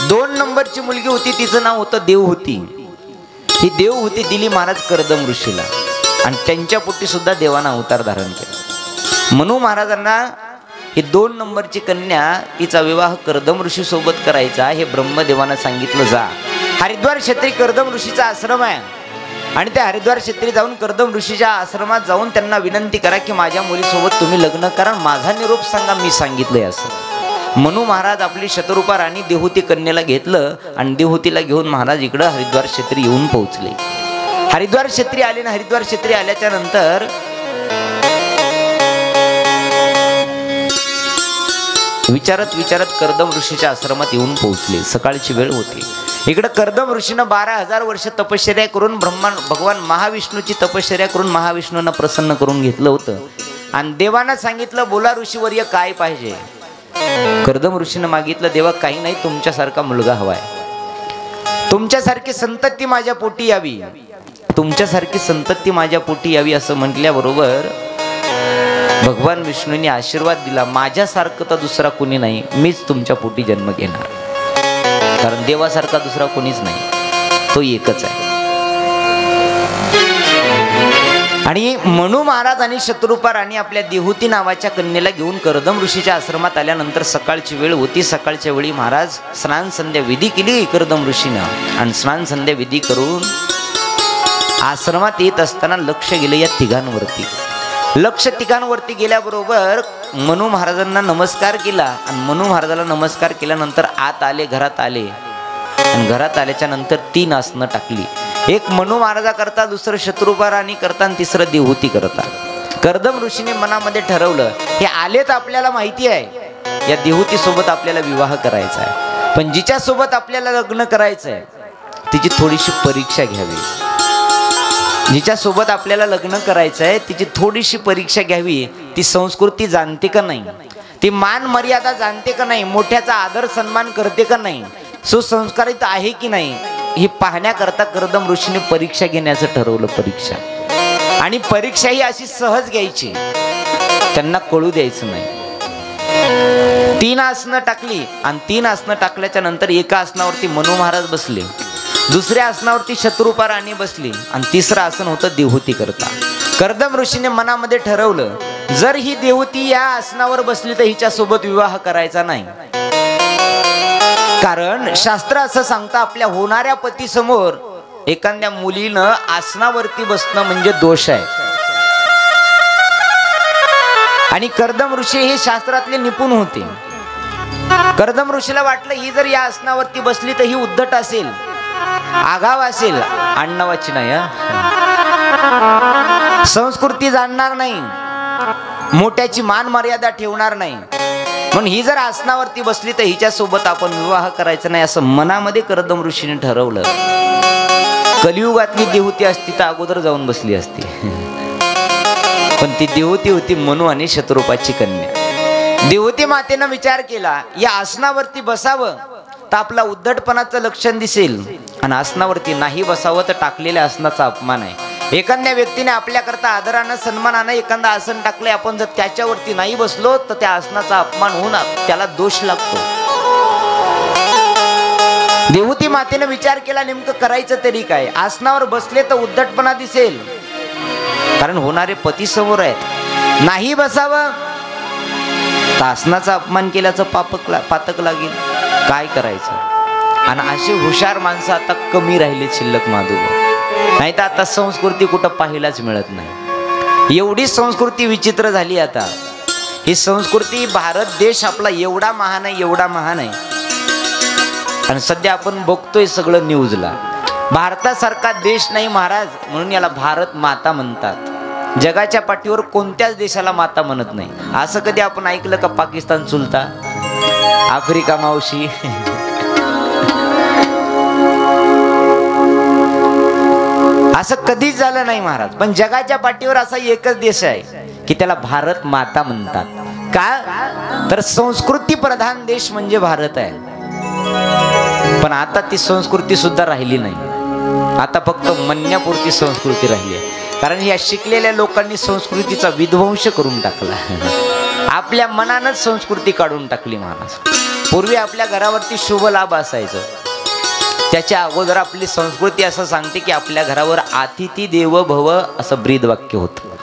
2 नंबरची मुलगी होती, तिचं नाव होतं देवहूती. ही देवहूती दिली महाराज कर्दम ऋषीला आणि त्यांच्या पोटी सुद्धा देवानं अवतार धारण केला. म्हणून महाराजांना ही 2 नंबरची कन्या तिचा विवाह कर्दम ऋषी सोबत करायचा हे ब्रह्मदेवानं सांगितलं. जा हरिद्वार क्षेत्री कर्दम ऋषीचा आश्रम आहे आणि त्या हरिद्वार क्षेत्री जाऊन कर्दम ऋषीच्या आश्रमात जाऊन त्यांना विनंती करा की माझ्या मुलीसोबत तुम्ही लग्न करा, माझा निरोप सांगा, मी सांगितलंय असं. म्हणून महाराज आपली शतरूपा राणी देवहूती कन्येला घेतलं आणि देवहूतीला घेऊन महाराज इकडं हरिद्वार क्षेत्री येऊन पोहोचले. हरिद्वार क्षेत्री आले ना, हरिद्वार क्षेत्री आल्याच्या नंतर विचारत विचारत कर्दम ऋषीच्या आश्रमात येऊन पोहोचले. सकाळची वेळ होती. इकडे कर्दम ऋषीनं 12,000 वर्ष तपश्चर्या करून भगवान महाविष्णूची तपश्चर्या करून महाविष्णूंना प्रसन्न करून घेतलं होतं आणि देवांना सांगितलं, बोला ऋषीवर्य काय पाहिजे. कर्दम ऋषीनं मागितलं, देवा काही नाही, तुमच्यासारखा मुलगा हवाय, तुमच्यासारखी संतती माझ्या पोटी यावी, तुमच्यासारखी संतती माझ्या पोटी यावी. असं म्हटल्याबरोबर भगवान विष्णूंनी आशीर्वाद दिला, माझ्यासारखं तर दुसरा कोणी नाही, मीच तुमच्या पोटी जन्म घेणार. कारण देवासारखा दुसरा कोणीच नाही, तो एकच आहे. आणि म्हणू महाराज आणि शतरूपा राणी आपल्या देवहूती नावाच्या कन्येला घेऊन कर्दम ऋषीच्या आश्रमात आल्यानंतर सकाळची वेळ होती. सकाळच्या वेळी महाराज स्नान संध्या विधी केली कर्दम ऋषीनं आणि स्नान संध्या विधी करून आश्रमात येत असताना लक्ष गेलं या तिघांवरती. लक्ष तिघांवरती गेल्याबरोबर मनू महाराजांना नमस्कार केला आणि मनू महाराजाला नमस्कार केल्यानंतर आत आले, घरात आले आणि घरात आल्याच्या नंतर 3 आसनं टाकली. एक मनू महाराजा करता, दुसरं शत्रुपा राणी करता आणि तिसरं देवहूती करता. कर्दम ऋषीने मनामध्ये ठरवलं, हे आलेत आपल्याला माहिती आहे, या देवहूती सोबत आपल्याला विवाह करायचा आहे, पण जिच्या सोबत आपल्याला लग्न करायचं आहे तिची थोडीशी परीक्षा घ्यावी. जिच्या सोबत आपल्याला लग्न करायचं आहे तिची थोडीशी परीक्षा घ्यावी. ती संस्कृती जाणते का नाही, ती मान मर्यादा जाणते का नाही, मोठ्याचा आदर सन्मान करते का नाही, सुसंस्कारित आहे की नाही, ही पाहण्याकरता कर्दम ऋषीने परीक्षा घेण्याचं ठरवलं. परीक्षा आणि परीक्षा ही अशी सहज घ्यायची, त्यांना कळू द्यायचं नाही. 3 आसनं टाकली आणि 3 आसनं टाकल्याच्या नंतर एका आसनावरती मनू महाराज बसले, दुसऱ्या आसनावरती शत्रुपा राणी बसली आणि तिसरं आसन होतं देवहूती करता. कर्दम ऋषीने मनामध्ये ठरवलं, जर ही देवहूती या आसनावर बसली तर हिच्या सोबत विवाह करायचा नाही. कारण शास्त्र असं सांगतं, आपल्या होणाऱ्या पतीसमोर एखाद्या मुलीनं आसनावरती बसणं म्हणजे दोष आहे. आणि कर्दम ऋषी हे शास्त्रातले निपुण होते. कर्दम ऋषीला वाटलं, ही जर या आसनावरती बसली तर ही उद्धट असेल, आगाव असेल, आडनावाची नाही, संस्कृती जाणणार नाही, मोठ्याची मान मर्यादा ठेवणार नाही, म्हणून ही जर आसनावरती बसली तर हिच्या सोबत आपण विवाह करायचा नाही, असं मनामध्ये कर्दम ऋषीने ठरवलं. कलियुगातली देवहूती असती तर अगोदर जाऊन बसली असती, पण ती देवहूती होती मनू आणि शतरूपाची कन्या. देवहूती मातेनं विचार केला, या आसनावरती बसावं तर आपला उद्धटपणाचं लक्षण दिसेल आणि आसनावरती नाही बसावं तर टाकलेल्या आसनाचा अपमान आहे. एखाद्या व्यक्तीने आपल्याकरता आदरानं सन्मानानं एखादा आसन टाकले, आपण जर त्याच्यावरती नाही बसलो तर त्या आसनाचा अपमान होऊन त्याला दोष लागतो. देवहूती मातेने विचार केला, नेमकं करायचं तरी काय. आसनावर बसले तर उद्धटपणा दिसेल, कारण होणारे पती समोर आहेत. नाही बसावं तर आसनाचा अपमान केल्याचं पातक लागेल. काय करायचं. आणि असे हुशार माणसं आता कमी राहिले शिल्लक माधुभाऊ. नाही तर आता संस्कृती कुठं पाहायलाच मिळत नाही. एवढी संस्कृती विचित्र झाली आता. ही संस्कृती, भारत देश आपला एवढा महान आहे, एवढा महान आहे. आणि सध्या आपण बघतोय सगळं न्यूजला, भारतासारखा देश नाही महाराज, म्हणून याला भारत माता म्हणतात. जगाच्या पाठीवर कोणत्याच देशाला माता म्हणत नाही. असं कधी आपण ऐकलं का पाकिस्तान चुलता, आफ्रिका मावशी? असं कधीच झालं नाही महाराज. पण जगाच्या पाठीवर असा एकच देश आहे की त्याला भारत माता म्हणतात. का तर संस्कृती प्रधान देश म्हणजे भारत आहे. पण आता ती संस्कृती सुद्धा राहिली नाही. आता फक्त म्हणण्यापुरती संस्कृती राहिली आहे. कारण या शिकलेल्या लोकांनी संस्कृतीचा विध्वंस करून टाकला. आपल्या मनानच संस्कृती काढून टाकली महाराज. पूर्वी आपल्या घरावरती शुभ लाभ असायचं, त्याच्या अगोदर आपली संस्कृती असं सांगते की आपल्या घरावर अतिथी देवो भव असं ब्रीद वाक्य होतं.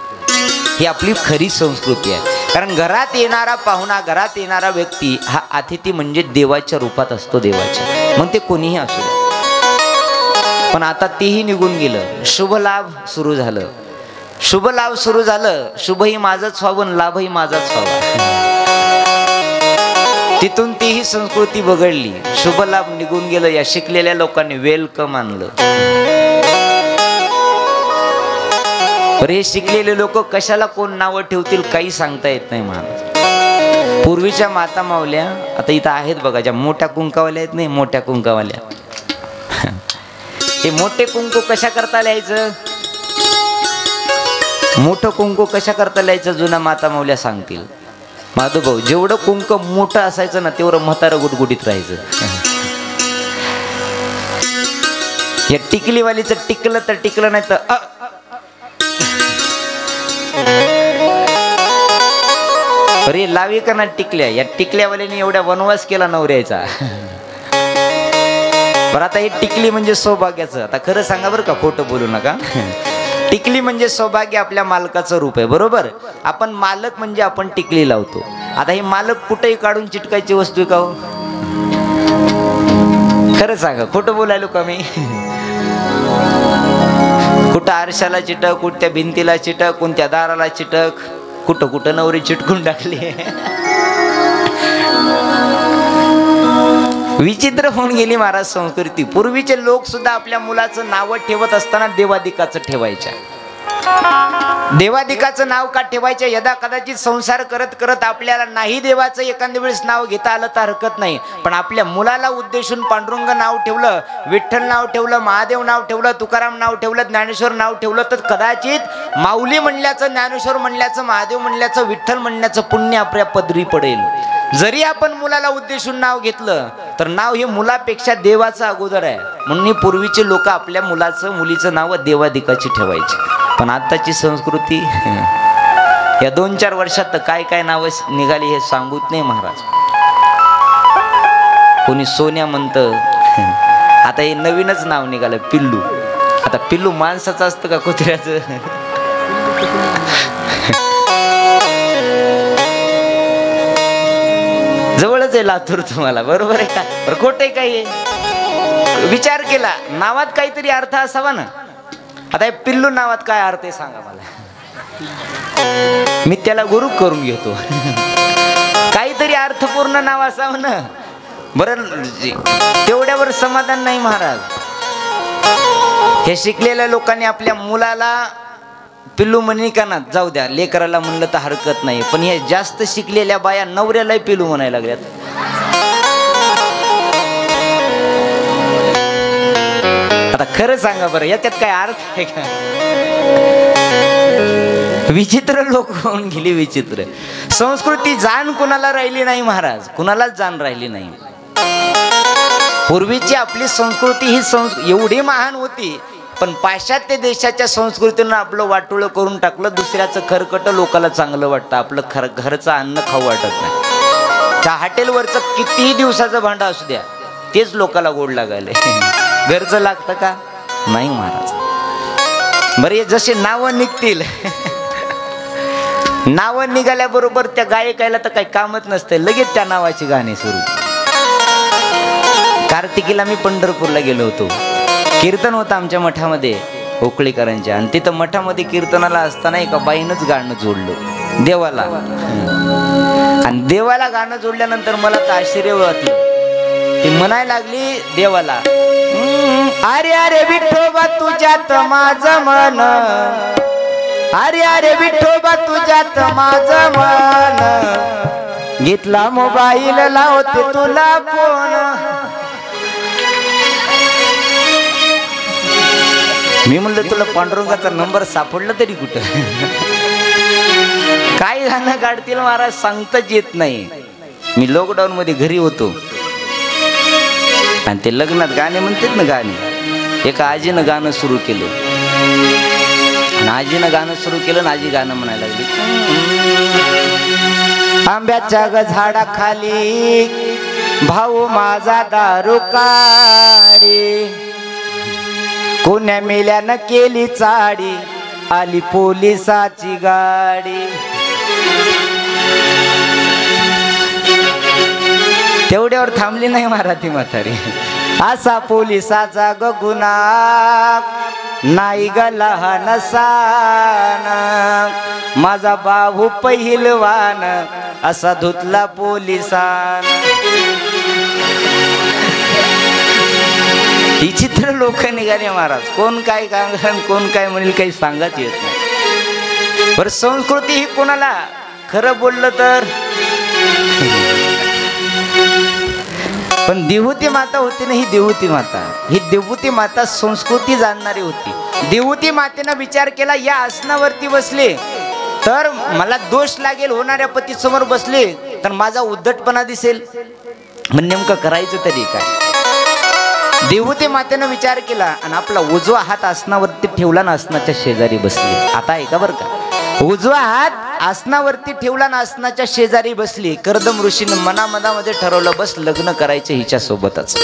ही आपली खरी संस्कृती आहे. कारण घरात येणारा पाहुणा, घरात येणारा व्यक्ती हा अतिथी म्हणजे देवाच्या रूपात असतो, देवाच्या, मग ते कोणीही असू दे. पण आता तेही निघून गेलं. शुभ लाभ सुरू झालं, शुभ लाभ सुरू झालं. शुभही माझाच व्हावं, लाभही माझाच व्हावा. तिथून तीही संस्कृती बघडली. शुभ लाभ निघून गेलं. या शिकलेल्या लोकांनी वेलकम आणलं. हे शिकलेले लोक कशाला कोण नावं ठेवतील काही सांगता येत नाही महाराज. पूर्वीच्या माता मावल्या आता इथं आहेत बघा, ज्या मोठ्या कुंकावाल्या आहेत नाही, मोठ्या कुंकावाल्या, हे मोठे कुंकू कशा करता लिहायचं, मोठं कुंकू कशा करता लिहायचं जुना माता मावल्या सांगतील. माधवभाऊ, जेवढं कुंक मोठं असायचं ना तेवढं म्हातारं गुटगुटीत राहायचं. या टिकलीवालीचं टिकलं तर टिकलं, नाही तर अरे लावी का ना टिकल्या. या टिकल्यावाल्याने एवढ्या वनवास केला नवऱ्याचा. बरं आता हे टिकली म्हणजे सौभाग्याचं. आता खरं सांगा बरं का, खोटं बोलू नका. टिकली म्हणजे सौभाग्य आपल्या मालकाचं रूप आहे, बरोबर. आपण मालक म्हणजे आपण टिकली लावतो. आता ही मालक कुठेही काढून चिटकायची वस्तू का हो? खरं सांगा, खोटं बोलायलो का मी? कुठं आरशाला चिटक, कुठं त्या भिंतीला चिटक, कोणत्या दाराला चिटक, कुठं कुठं नवरी चिटकून टाकली. विचित्र होऊन गेली महाराज संस्कृती. पूर्वीचे लोक सुद्धा आपल्या मुलाचं नाव ठेवत असताना देवादिकाचं ठेवायच्या. देवादिकाचं नाव का ठेवायचं? यदा कदाचित संसार करत करत आपल्याला नाही देवाचं एखाद्या वेळेस नाव घेता आलं तर हरकत नाही, पण आपल्या मुलाला उद्देशून पांडुरंग नाव ठेवलं, विठ्ठल नाव ठेवलं, महादेव नाव ठेवलं, तुकाराम नाव ठेवलं, ज्ञानेश्वर नाव ठेवलं, तर कदाचित माऊली म्हणल्याचं, ज्ञानेश्वर म्हणल्याचं, महादेव म्हणल्याचं, विठ्ठल म्हणल्याचं पुण्य आपल्या पदरी पडेल. जरी आपण मुलाला उद्देशून नाव घेतलं तर नाव हे मुलापेक्षा देवाचं अगोदर आहे. म्हणून ही पूर्वीचे लोक आपल्या मुलाचं, मुलीचं नाव देवादिकाची ठेवायची. पण आताची संस्कृती या 2-4 वर्षात काय काय नाव निघाली हे सांगूत नाही महाराज. कोणी सोन्या म्हणतं, आता हे नवीनच नाव निघालं पिल्लू. आता पिल्लू माणसाचं असतं का कुत्र्याचं? जवळच आहे लातूर तुम्हाला, बरोबर आहे का? बरं खोटं आहे काही? विचार केला, नावात काहीतरी अर्थ असावा ना. आता हे पिल्लू नावात काय अर्थ आहे सांगा मला, मी त्याला गुरु करून घेतो. काहीतरी अर्थपूर्ण नाव असावं ना. बरं तेवढ्यावर समाधान नाही महाराज. हे शिकलेल्या लोकांनी आपल्या मुलाला पिल्लू म्हणे का ना, जाऊ द्या लेकराला म्हणलं तर हरकत नाही, पण हे जास्त शिकलेल्या बाया नवऱ्यालाही पिल्लू म्हणायला लागल्यात. आता खरं सांगा बरं, याच्यात काय अर्थ आहे का? विचित्र लोक होऊन गेली, विचित्र संस्कृती. जाण कुणाला राहिली नाही महाराज, कुणालाच जाण राहिली नाही. पूर्वीची आपली संस्कृती ही एवढी महान होती, पण पाश्चात्य देशाच्या संस्कृतीनं आपलं वाटोळं करून टाकलं. दुसऱ्याचं खरकट लोकाला चांगलं वाटतं, आपलं घरचं अन्न खाऊ वाटत नाही. त्या हॉटेलवरचं कितीही दिवसाचं भांडं असू द्या, तेच लोकाला गोड लागायले. घरचं लागतं का? नाही महाराज. बरे जसे नावं निघतील, नावं निघाल्याबरोबर त्या गायकायला तर काही कामच नसतं, लगेच त्या नावाची गाणी सुरू. कार्तिकीला मी पंढरपूरला गेलो होतो. कीर्तन होतं आमच्या मठामध्ये ओकळीकरांच्या, आणि तिथं मठामध्ये कीर्तनाला असताना एका बाईनंच गाणं जोडलं देवाला. आणि देवाला गाणं जोडल्यानंतर मला तर आश्चर्य वाटलं. ती म्हणायला लागली देवाला, अरे अरे विठोबा तुझ्यात माझं मन, अरे अरे विठोबा तुझ्यात माझं मन, घेतला मोबाईल लावते तुला फोन. मी म्हणलं तुला पांडुरंगाचा नंबर सापडला तरी कुठं? काय गाणं काढतील महाराज सांगताच येत नाही. मी लॉकडाऊन मध्ये घरी होतो आणि ते लग्नात गाणे म्हणतात ना, गाणे एका आजीनं गाणं सुरू केलं. आणि आजीनं गाणं सुरू केलं आणि आजी गाणं म्हणायला लागली, आंब्याच्या झाडाखाली भाऊ माझा दारू काढी, कोण्या मेल्यानं केली चाडी, आली पोलिसाची गाडी. तेवढ्यावर थांबली नाही मराठी म्हातारी. असा पोलिसाचा गुन्हा नाही ग लहान सान, माझा बाहू पहिलवान असा धुतला पोलिसान. ही चित्र लोक निघाले महाराज. कोण काय सांगा कोण काय म्हणेल काही सांगत येत नाही. बरं संस्कृती ही कोणाला खरं बोललं तर, पण देवहूती माता होती ना, ही देवहूती माता, ही देवहूती माता संस्कृती जाणणारी होती. देवहूती मातेनं विचार केला या आसनावरती बसले तर मला दोष लागेल, होणाऱ्या पती समोर बसले तर माझा उद्धटपणा दिसेल, मग नेमकं करायचं तरी काय. देवहूती मातेनं विचार केला आणि आपला उजवा हात आसनावरती ठेवला ना, आसनाच्या शेजारी बसली. आता ऐका बरं का, उजवा हात आसनावरती ठेवला ना, आसनाच्या शेजारी बसली. कर्दम ऋषीनं मनामनामध्ये ठरवलं बस लग्न करायचं हिच्या सोबतच.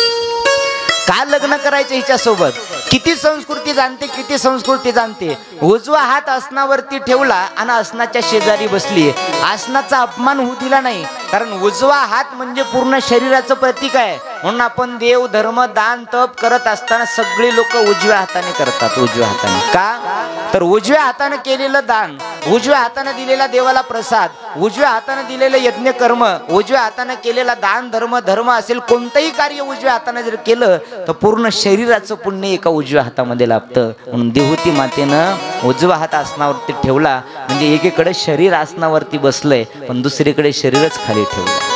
का लग्न करायचं हिच्या सोबत? किती संस्कृती जाणते, किती संस्कृती जाणते. उजवा हात आसनावरती ठेवला आणि आसनाच्या शेजारी बसली. आसनाचा अपमान होऊ दिला नाही, कारण उजवा हात म्हणजे पूर्ण शरीराचं प्रतीक आहे. म्हणून आपण देव धर्म दान तप करत असताना सगळी लोक उजव्या हाताने करतात. उजव्या हाताने का तर उजव्या हाताने केलेलं दान, उजव्या हाताने दिलेला देवाला प्रसाद, उजव्या हाताने दिलेलं यज्ञ कर्म, उजव्या हाताने केलेला दान धर्म धर्म असेल कोणतंही कार्य उजव्या हाताने जर केलं तर पूर्ण शरीराचं पुण्य एका उजव्या हातामध्ये लाभतं. म्हणून देवहूती मातेनं उजवा हात आसनावरती ठेवला, म्हणजे एकीकडे शरीर आसनावरती बसलंय पण दुसरीकडे शरीरच खाली ठेवलं.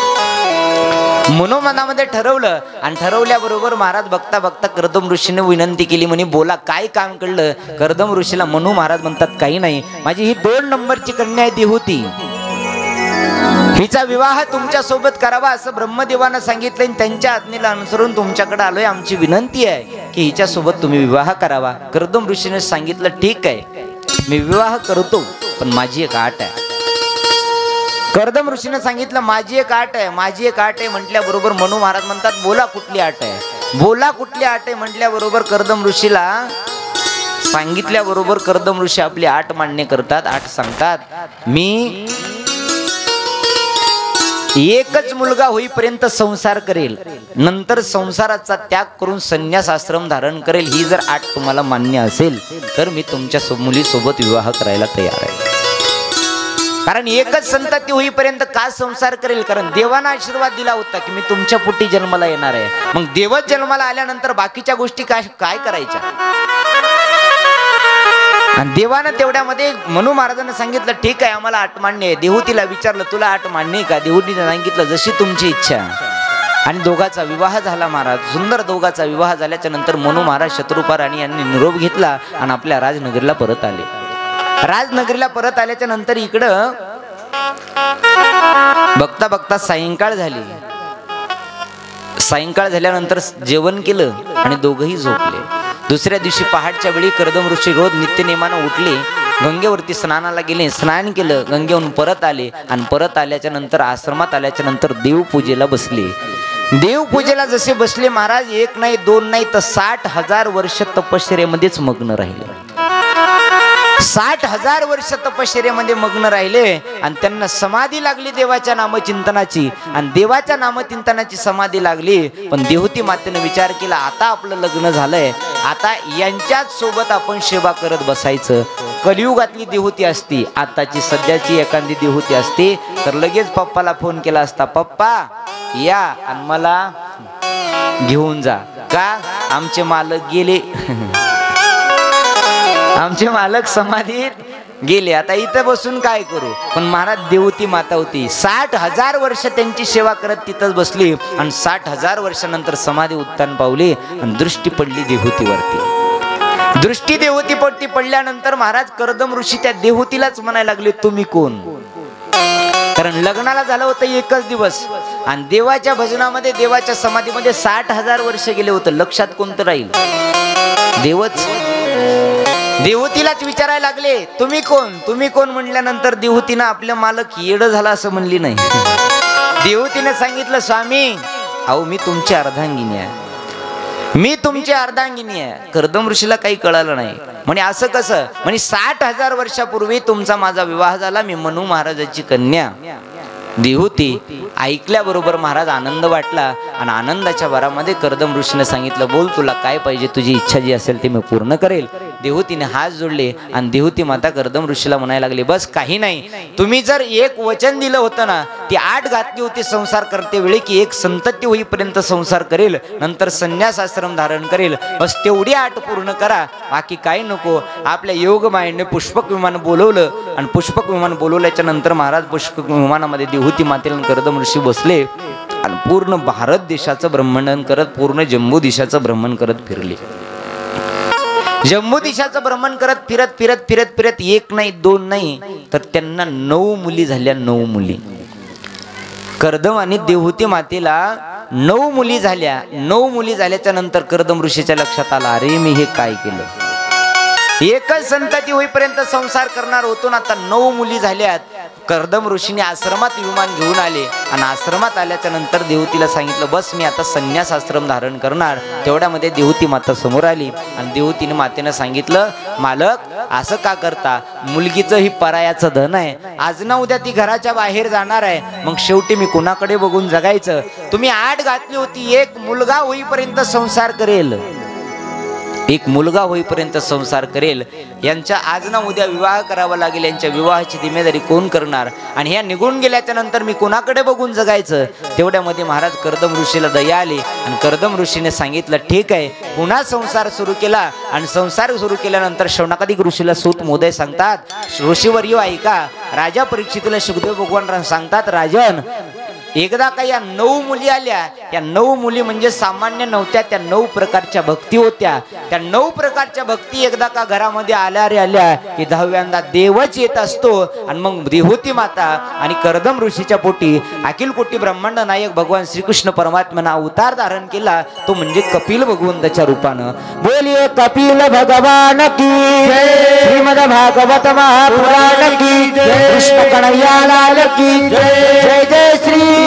मनोमनामध्ये ठरवलं आणि ठरवल्याबरोबर महाराज बघता बघता कर्दम ऋषीने विनंती केली, म्हणे बोला काय काम कळलं. कर्दम ऋषीला मनू महाराज म्हणतात काही नाही, माझी ही 2 नंबरची कन्या आहे देवहूती, हिचा विवाह तुमच्या सोबत करावा असं ब्रह्मदेवानं सांगितलं आणि त्यांच्या आज्ञेला अनुसरून तुमच्याकडे आलोय. आमची विनंती आहे की हिच्या सोबत तुम्ही विवाह करावा. कर्दम ऋषीने सांगितलं ठीक आहे मी विवाह करतो, पण माझी एक अट आहे. कर्दम ऋषीने सांगितलं माझी एक अट आहे, माझी एक अट आहे म्हटल्याबरोबर मनू महाराज म्हणतात बोला कुठली अट आहे, बोला कुठली अट आहे म्हटल्याबरोबर कर्दम ऋषीला सांगितल्याबरोबर कर्दम ऋषी आपली अट मान्य करतात. अट सांगतात, मी एकच मुलगा होईपर्यंत संसार करेल, नंतर संसाराचा त्याग करून संन्यास आश्रम धारण करेल. ही जर अट तुम्हाला मान्य असेल तर मी तुमच्या मुलीसोबत विवाह करायला तयार आहे. कारण एकच संतती होईपर्यंत का संसार करेल, कारण देवानं आशीर्वाद दिला होता की मी तुमच्या पोटी जन्माला येणार आहे. मग देवच जन्माला आल्यानंतर बाकीच्या गोष्टी काय करायच्या. आणि देवानं तेवढ्यामध्ये मनू महाराजांना सांगितलं ठीक आहे आम्हाला अट मान्य आहे. देवहूतीला विचारलं तुला अट मान्य आहे का. देवहूतीने सांगितलं जशी तुमची इच्छा. आणि दोघाचा विवाह झाला महाराज. सुंदर दोघाचा विवाह झाल्याच्या नंतर मनू महाराज शत्रुपा राणी यांनी निरोप घेतला आणि आपल्या राजनगरीला परत आले. राजनगरीला परत आल्याच्या नंतर इकडं बघता बघता सायंकाळ झाली. सायंकाळ झाल्यानंतर जेवण केलं आणि दोघंही झोपले. दुसऱ्या दिवशी पहाटच्या वेळी कर्दम ऋषी रोज नित्यनेमानं उठले, गंगेवरती स्नानाला गेले, स्नान केलं, गंगेहून परत आले आणि परत आल्याच्या नंतर आश्रमात आल्याच्या नंतर देवपूजेला बसले. देवपूजेला जसे बसले महाराज एक नाही दोन नाही तर 60,000 वर्ष तपश्चर्येमध्येच मग्न राहिले. 60,000 वर्ष तपश्चर्येमध्ये मग्न राहिले आणि त्यांना समाधी लागली देवाच्या नामचिंतनाची. आणि देवाच्या नामचिंतनाची समाधी लागली. पण देवहूती मातेने विचार केला आता आपलं लग्न झालंय, आता यांच्याच सोबत आपण सेवा करत बसायचं. कलियुगातली देवहूती असती, आताची सध्याची एखादी देवहूती असती तर लगेच पप्पाला फोन केला असता, पप्पा या आणि मला घेऊन जा. का आमचे मालक गेले, आमचे मालक समाधीत गेले, आता इथं बसून काय करू. पण महाराज देवहूती माता होती. 60,000 वर्ष त्यांची सेवा करत तिथंच बसली आणि 60,000 वर्षानंतर समाधी उत्थान पावली आणि दृष्टी पडली देवहूतीवरती. दृष्टी देवहूतीवरती पडल्यानंतर महाराज कर्दम ऋषी त्या देवहूतीलाच म्हणायला लागले तुम्ही कोण. कारण लग्नाला झालं होतं एकच दिवस आणि देवाच्या भजनामध्ये देवाच्या समाधीमध्ये 60,000 वर्ष गेले होतं. लक्षात कोणतं राहील, देवच. देवहूतीलाच विचारायला लागले, तुम्ही कोण, तुम्ही कोण म्हणल्यानंतर देवहूतीनं आपल्या मालक येडं झाला असं म्हणली नाही. देवहूतीने सांगितलं, स्वामी अहो मी तुमची अर्धांगिनी आहे, मी तुमची अर्धांगिनी आहे. कर्दम ऋषीला काही कळालं नाही. म्हणे असं कसं? म्हणे 60,000 वर्षापूर्वी तुमचा माझा विवाह झाला, मी मनू महाराजाची कन्या. देवहूती ऐकल्याबरोबर महाराज आनंद वाटला आणि आनंदाच्या भरामध्ये कर्दम ऋषीने सांगितलं, बोल तुला काय पाहिजे, तुझी इच्छा जी असेल ती मी पूर्ण करेल. देवहूतीने हात जोडले आणि देवहूती माता कर्दम ऋषीला म्हणायला लागली, बस काही नाही, तुम्ही जर एक वचन दिलं होतं ना, ती आठ घातली होती संसार करते वेळी की एक संतती होईपर्यंत संसार करेल, नंतर संन्यास आश्रम धारण करेल, बस तेवढी आठ पूर्ण करा, बाकी काही नको. आपल्या योगमायेने पुष्पक विमान बोलवलं आणि पुष्पक विमान बोलवल्याच्या नंतर महाराज पुष्पक विमानामध्ये देवहूती मातेला कर्दम ऋषी बसले आणि पूर्ण भारत देशाचं भ्रमण करत, पूर्ण जम्मू देशाचं भ्रमण करत फिरले. जम्मू देशाचं भ्रमण करत फिरत फिरत फिरत फिरत एक नाही दोन नाही तर त्यांना 9 मुली झाल्या. 9 मुली. कर्दम आणि देवहूती मातेला 9 मुली झाल्या. 9 मुली झाल्याच्या नंतर कर्दम ऋषीच्या लक्षात आला, अरे मी हे काय केलं, एकच संतती होईपर्यंत संसार करणार होतो ना, आता 9 मुली झाल्यात. कर्दम ऋषीने आश्रमात विमान घेऊन आले आणि आश्रमात आल्याच्या नंतर देवहूतीला सांगितलं, बस मी आता संन्यास आश्रम धारण करणार. तेवढ्यामध्ये देवहूती माता समोर आली आणि देवहूतीने मातेनं सांगितलं, मालक असं का करता, मुलगीचं ही परायाचं धन आहे, आज ना उद्या ती घराच्या बाहेर जाणार आहे, मग शेवटी मी कुणाकडे बघून जगायचं. तुम्ही आठ घातली होती, एक मुलगा होईपर्यंत संसार करेल, एक मुलगा होईपर्यंत संसार करेल, यांच्या आज ना उद्या विवाह करावा लागेल, यांच्या विवाहाची जिम्मेदारी कोण करणार, आणि ह्या निघून गेल्याच्या नंतर मी कोणाकडे बघून जगायचं. तेवढ्यामध्ये महाराज कर्दम ऋषीला दया आली आणि कर्दम ऋषीने सांगितलं, ठीक आहे. पुन्हा संसार सुरू केला आणि संसार सुरू केल्यानंतर शौनकादिक ऋषीला सूत मोदय सांगतात, ऋषीवर्य ऐका, राजा परीक्षितला सुखदेव भगवान सांगतात, राजन एकदा का या 9 मुली आल्या, या 9 मुली म्हणजे सामान्य नव्हत्या, त्या 9 प्रकारच्या भक्ती होत्या. त्या 9 प्रकारच्या भक्ती एकदा का घरामध्ये आल्या रे आल्या की 10व्यांदा देवच येत असतो. आणि मग देवहूती माता आणि कर्दम ऋषीच्या पोटी अखिल कोटी ब्रह्मांड नायक भगवान श्रीकृष्ण परमात्म्यानं अवतार धारण केला, तो म्हणजे कपिल भगवंताच्या रूपानं. बोलिये कपिल भगवान की जय, श्रीमद भागवत महापुराण की जय, कृष्ण कन्हैया लाल की जय, जय जय श्री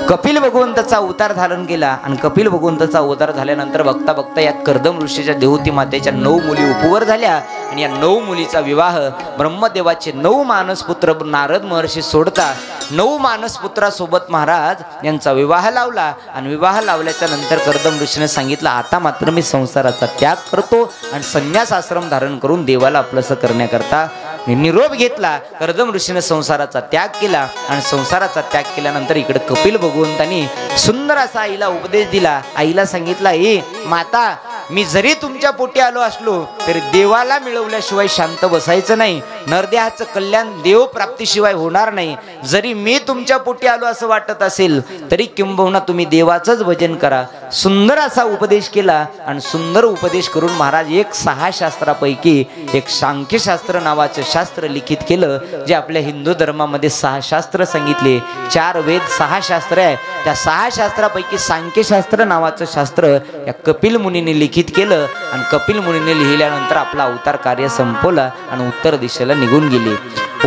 कपिल भगवंताचा अवतार धारण केला आणि कपिल भगवंताचा अवतार झाल्यानंतर बघता बघता या कर्दम ऋषीच्या देवहूती मातेच्या 9 मुली उपवर झाल्या आणि या 9 मुलीचा विवाह ब्रह्मदेवाचे 9 मानसपुत्र नारद महर्षी सोडता 9 मानसपुत्रासोबत महाराज यांचा विवाह लावला. आणि विवाह लावल्याच्या नंतर कर्दम ऋषीने सांगितलं, आता मात्र मी संसाराचा त्याग करतो आणि संन्यास आश्रम धारण करून देवाला आपलंसं करण्याकरता निरोप घेतला. कर्दम ऋषीने संसाराचा त्याग केला आणि संसाराचा त्याग केल्यानंतर इकडे कपिल भगवंतानी सुंदर असा आईला उपदेश दिला. आईला सांगितला, ए माता, मी जरी तुमच्या पोटी आलो असलो तरी देवाला मिळवल्याशिवाय शांत बसायचं नाही, नरदेहाचं कल्याण देव प्राप्तीशिवाय होणार नाही. जरी मी तुमच्या पोटी आलो असं वाटत असेल तरी किंबहुना तुम्ही देवाचंच भजन करा. सुंदर असा उपदेश केला आणि सुंदर उपदेश करून महाराज एक 6 शास्त्रापैकी एक सांख्यशास्त्र नावाचं शास्त्र लिखित केलं, जे आपल्या हिंदू धर्मामध्ये 6 शास्त्र सांगितले. 4 वेद 6 शास्त्र आहे. त्या 6 शास्त्रापैकी सांख्यशास्त्र नावाचं शास्त्र या कपिल मुनीने लिखित केलं आणि कपिल मुनीने लिहिल्यानंतर आपला अवतार कार्य संपवला आणि उत्तर दिशेला निघून गेले.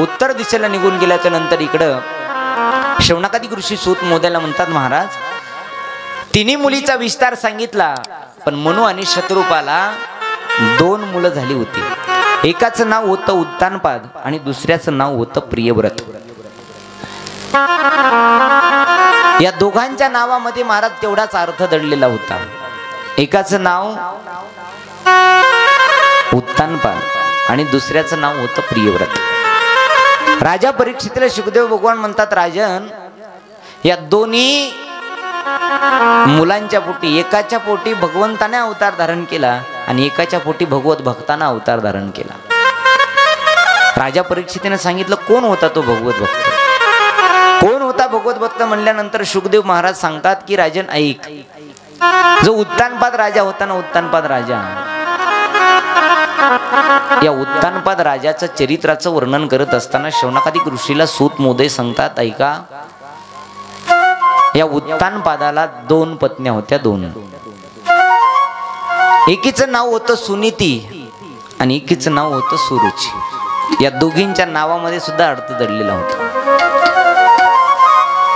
उत्तर दिशेला निघून गेल्याच्या नंतर इकडं शौनकादिक ऋषी सूत मोद्याला म्हणतात, महाराज तिन्ही मुलीचा विस्तार सांगितला, पण मनु आणि शत्रुपाला 2 मुलं झाली होती. एकाचं नाव होतं उत्तानपाद आणि दुसऱ्याचं नाव होतं प्रियव्रत. या दोघांच्या नावामध्ये महाराज तेवढाच अर्थ दडलेला होता. एकाचं नाव उत्तानपाद आणि दुसऱ्याचं नाव होतं प्रियव्रत. राजा परीक्षितला सुखदेव भगवान म्हणतात, राजन या दोन्ही मुलांच्या पोटी, एकाच्या पोटी भगवंताने अवतार धारण केला आणि एकाच्या पोटी भगवत भक्ताने अवतार धारण केला. राजा परीक्षितीने सांगितलं, कोण होता तो भगवत भक्त, कोण होता भगवत भक्त म्हणल्यानंतर सुखदेव महाराज सांगतात की राजन ऐक, जो उत्तानपाद राजा होता ना, उत्तानपाद राजा, या उत्तानपाद राजाचं चरित्राचं वर्णन करत असताना शौनकादिक ऋषीला सूत मोदय सांगतात, ऐका या उत्तानपादाला 2 पत्न्या होत्या, 2. एकीचं नाव होतं सुनीती आणि एकीचं नाव होतं सुरुची. या दोघींच्या नावामध्ये सुद्धा अर्थ दडलेला होता.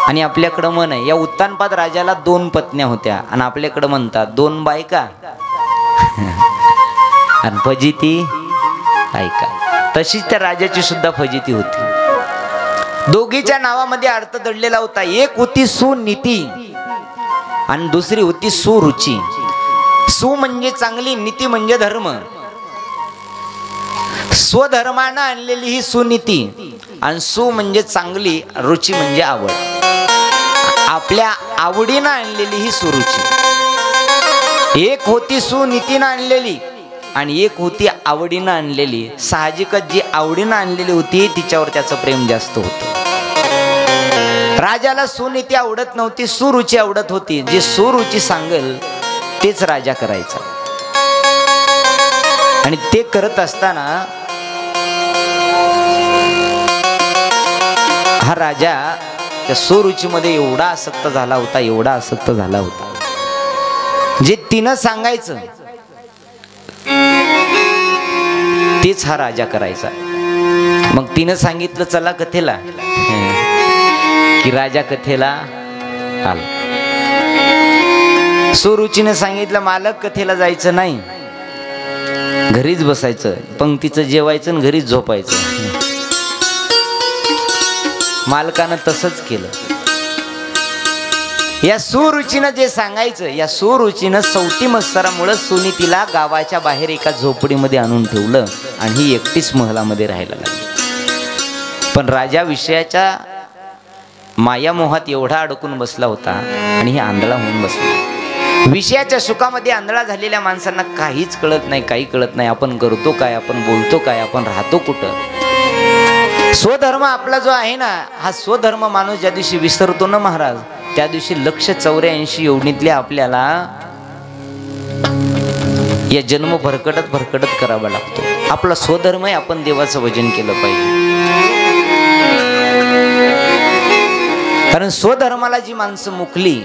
आणि आपल्याकडं म्हण आहे, या उत्तानपाद राजाला 2 पत्न्या होत्या आणि आपल्याकडं म्हणतात 2 बायका आणि फजिती ऐका. तशीच त्या राजाची सुद्धा फजिती होती. दोघीच्या नावामध्ये अर्थ दडलेला होता. एक होती सुनीती आणि दुसरी होती सुरुची. सु म्हणजे चांगली, नीती म्हणजे धर्म. स्वधर्मानं आणलेली ही सुनीती आणि सु म्हणजे चांगली, रुची म्हणजे आवड. आपल्या आवडीनं आणलेली ही सुरुची. एक होती सुनीतीनं आणलेली आणि एक होती आवडीनं आणलेली. साहजिकच जी आवडीनं आणलेली होती तिच्यावर त्याचं प्रेम जास्त होतं. राजाला सुनीती आवडत नव्हती, सुरुची आवडत होती. जे सुरुची सांगेल तेच राजा करायचा. आणि ते करत असताना हा राजा त्या सुरुचीमध्ये एवढा आसक्त झाला होता, एवढा आसक्त झाला होता. जे तिनं सांगायचं तेच हा राजा करायचा. मग तिनं सांगितलं चला कथेला, की राजा कथेला आला. सुरुचीने सांगितलं मालक कथेला जायचं नाही, घरीच बसायचं, पंक्तीचं जेवायचं आणि घरीच झोपायचं. मालकानं तसंच केलं. या सुरुचीनं जे सांगायचं, या सुरुचीनं सवती मत्सरामुळे सुनीतीला गावाच्या बाहेर एका झोपडीमध्ये आणून ठेवलं आणि ही एकटीच महलामध्ये राहायला लागली. पण राजा विषयाच्या मायामोहात एवढा अडकून बसला होता आणि ही आंधळा होऊन बसला. विषयाच्या सुखामध्ये आंधळा झालेल्या माणसांना काहीच कळत नाही, काही कळत नाही. आपण करतो काय, आपण बोलतो काय, आपण राहतो कुठं. स्वधर्म आपला जो आहे ना, हा स्वधर्म माणूस ज्या दिवशी विसरतो ना महाराज, त्या दिवशी 184 योनीतल्या आपल्याला या जन्म भरकटत करावा लागतो. आपला स्वधर्म आहे, आपण देवाचं भजन केलं पाहिजे. कारण स्वधर्माला जी माणसं मुकली,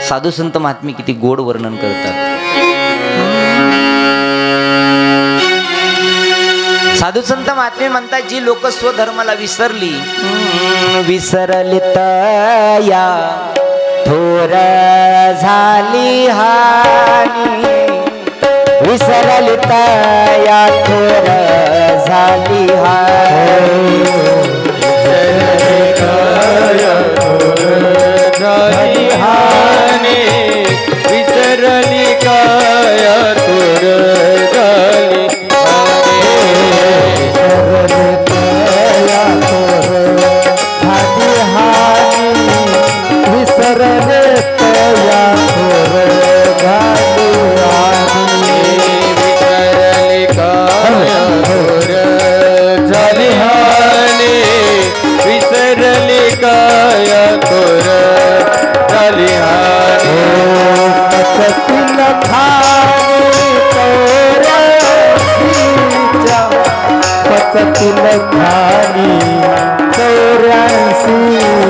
साधू संत महात्मे किती गोड वर्णन करतात. साधू संत महात्मे म्हणतात, जी लोक स्वधर्माला विसरली, विसरली तया थोर झाली हानी, विसरली तया थोर झाली हानी, झाली हानी, विसरली काया थोर झाली लखाने तोरसीचा, पचती लखाने तोरसीचा,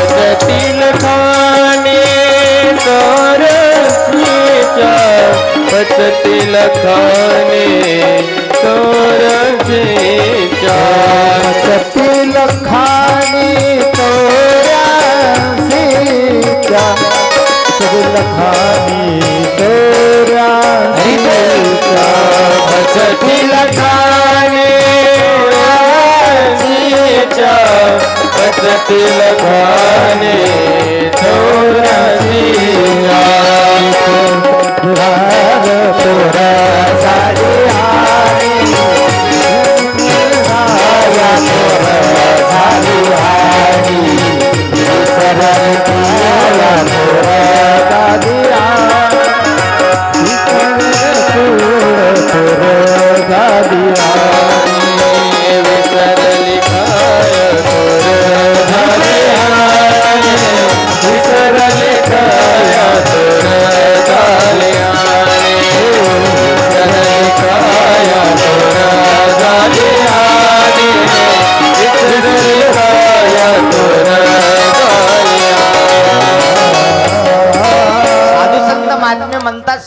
पचती लखाने तोरसीचा, पचती लखाने तोरसीचा, पचती लखाने तोरसीचा. तोरा झाली हानी, तोरा झाली हानी, विसरली तया तोरा झाली हानी, तोरा झाली हानी, विसरली काया तोरा झाली हानी, विसरली काया तोरा झाली हानी, काया तोरा झाली हानी, विसरली काया तोरा झाली हानी.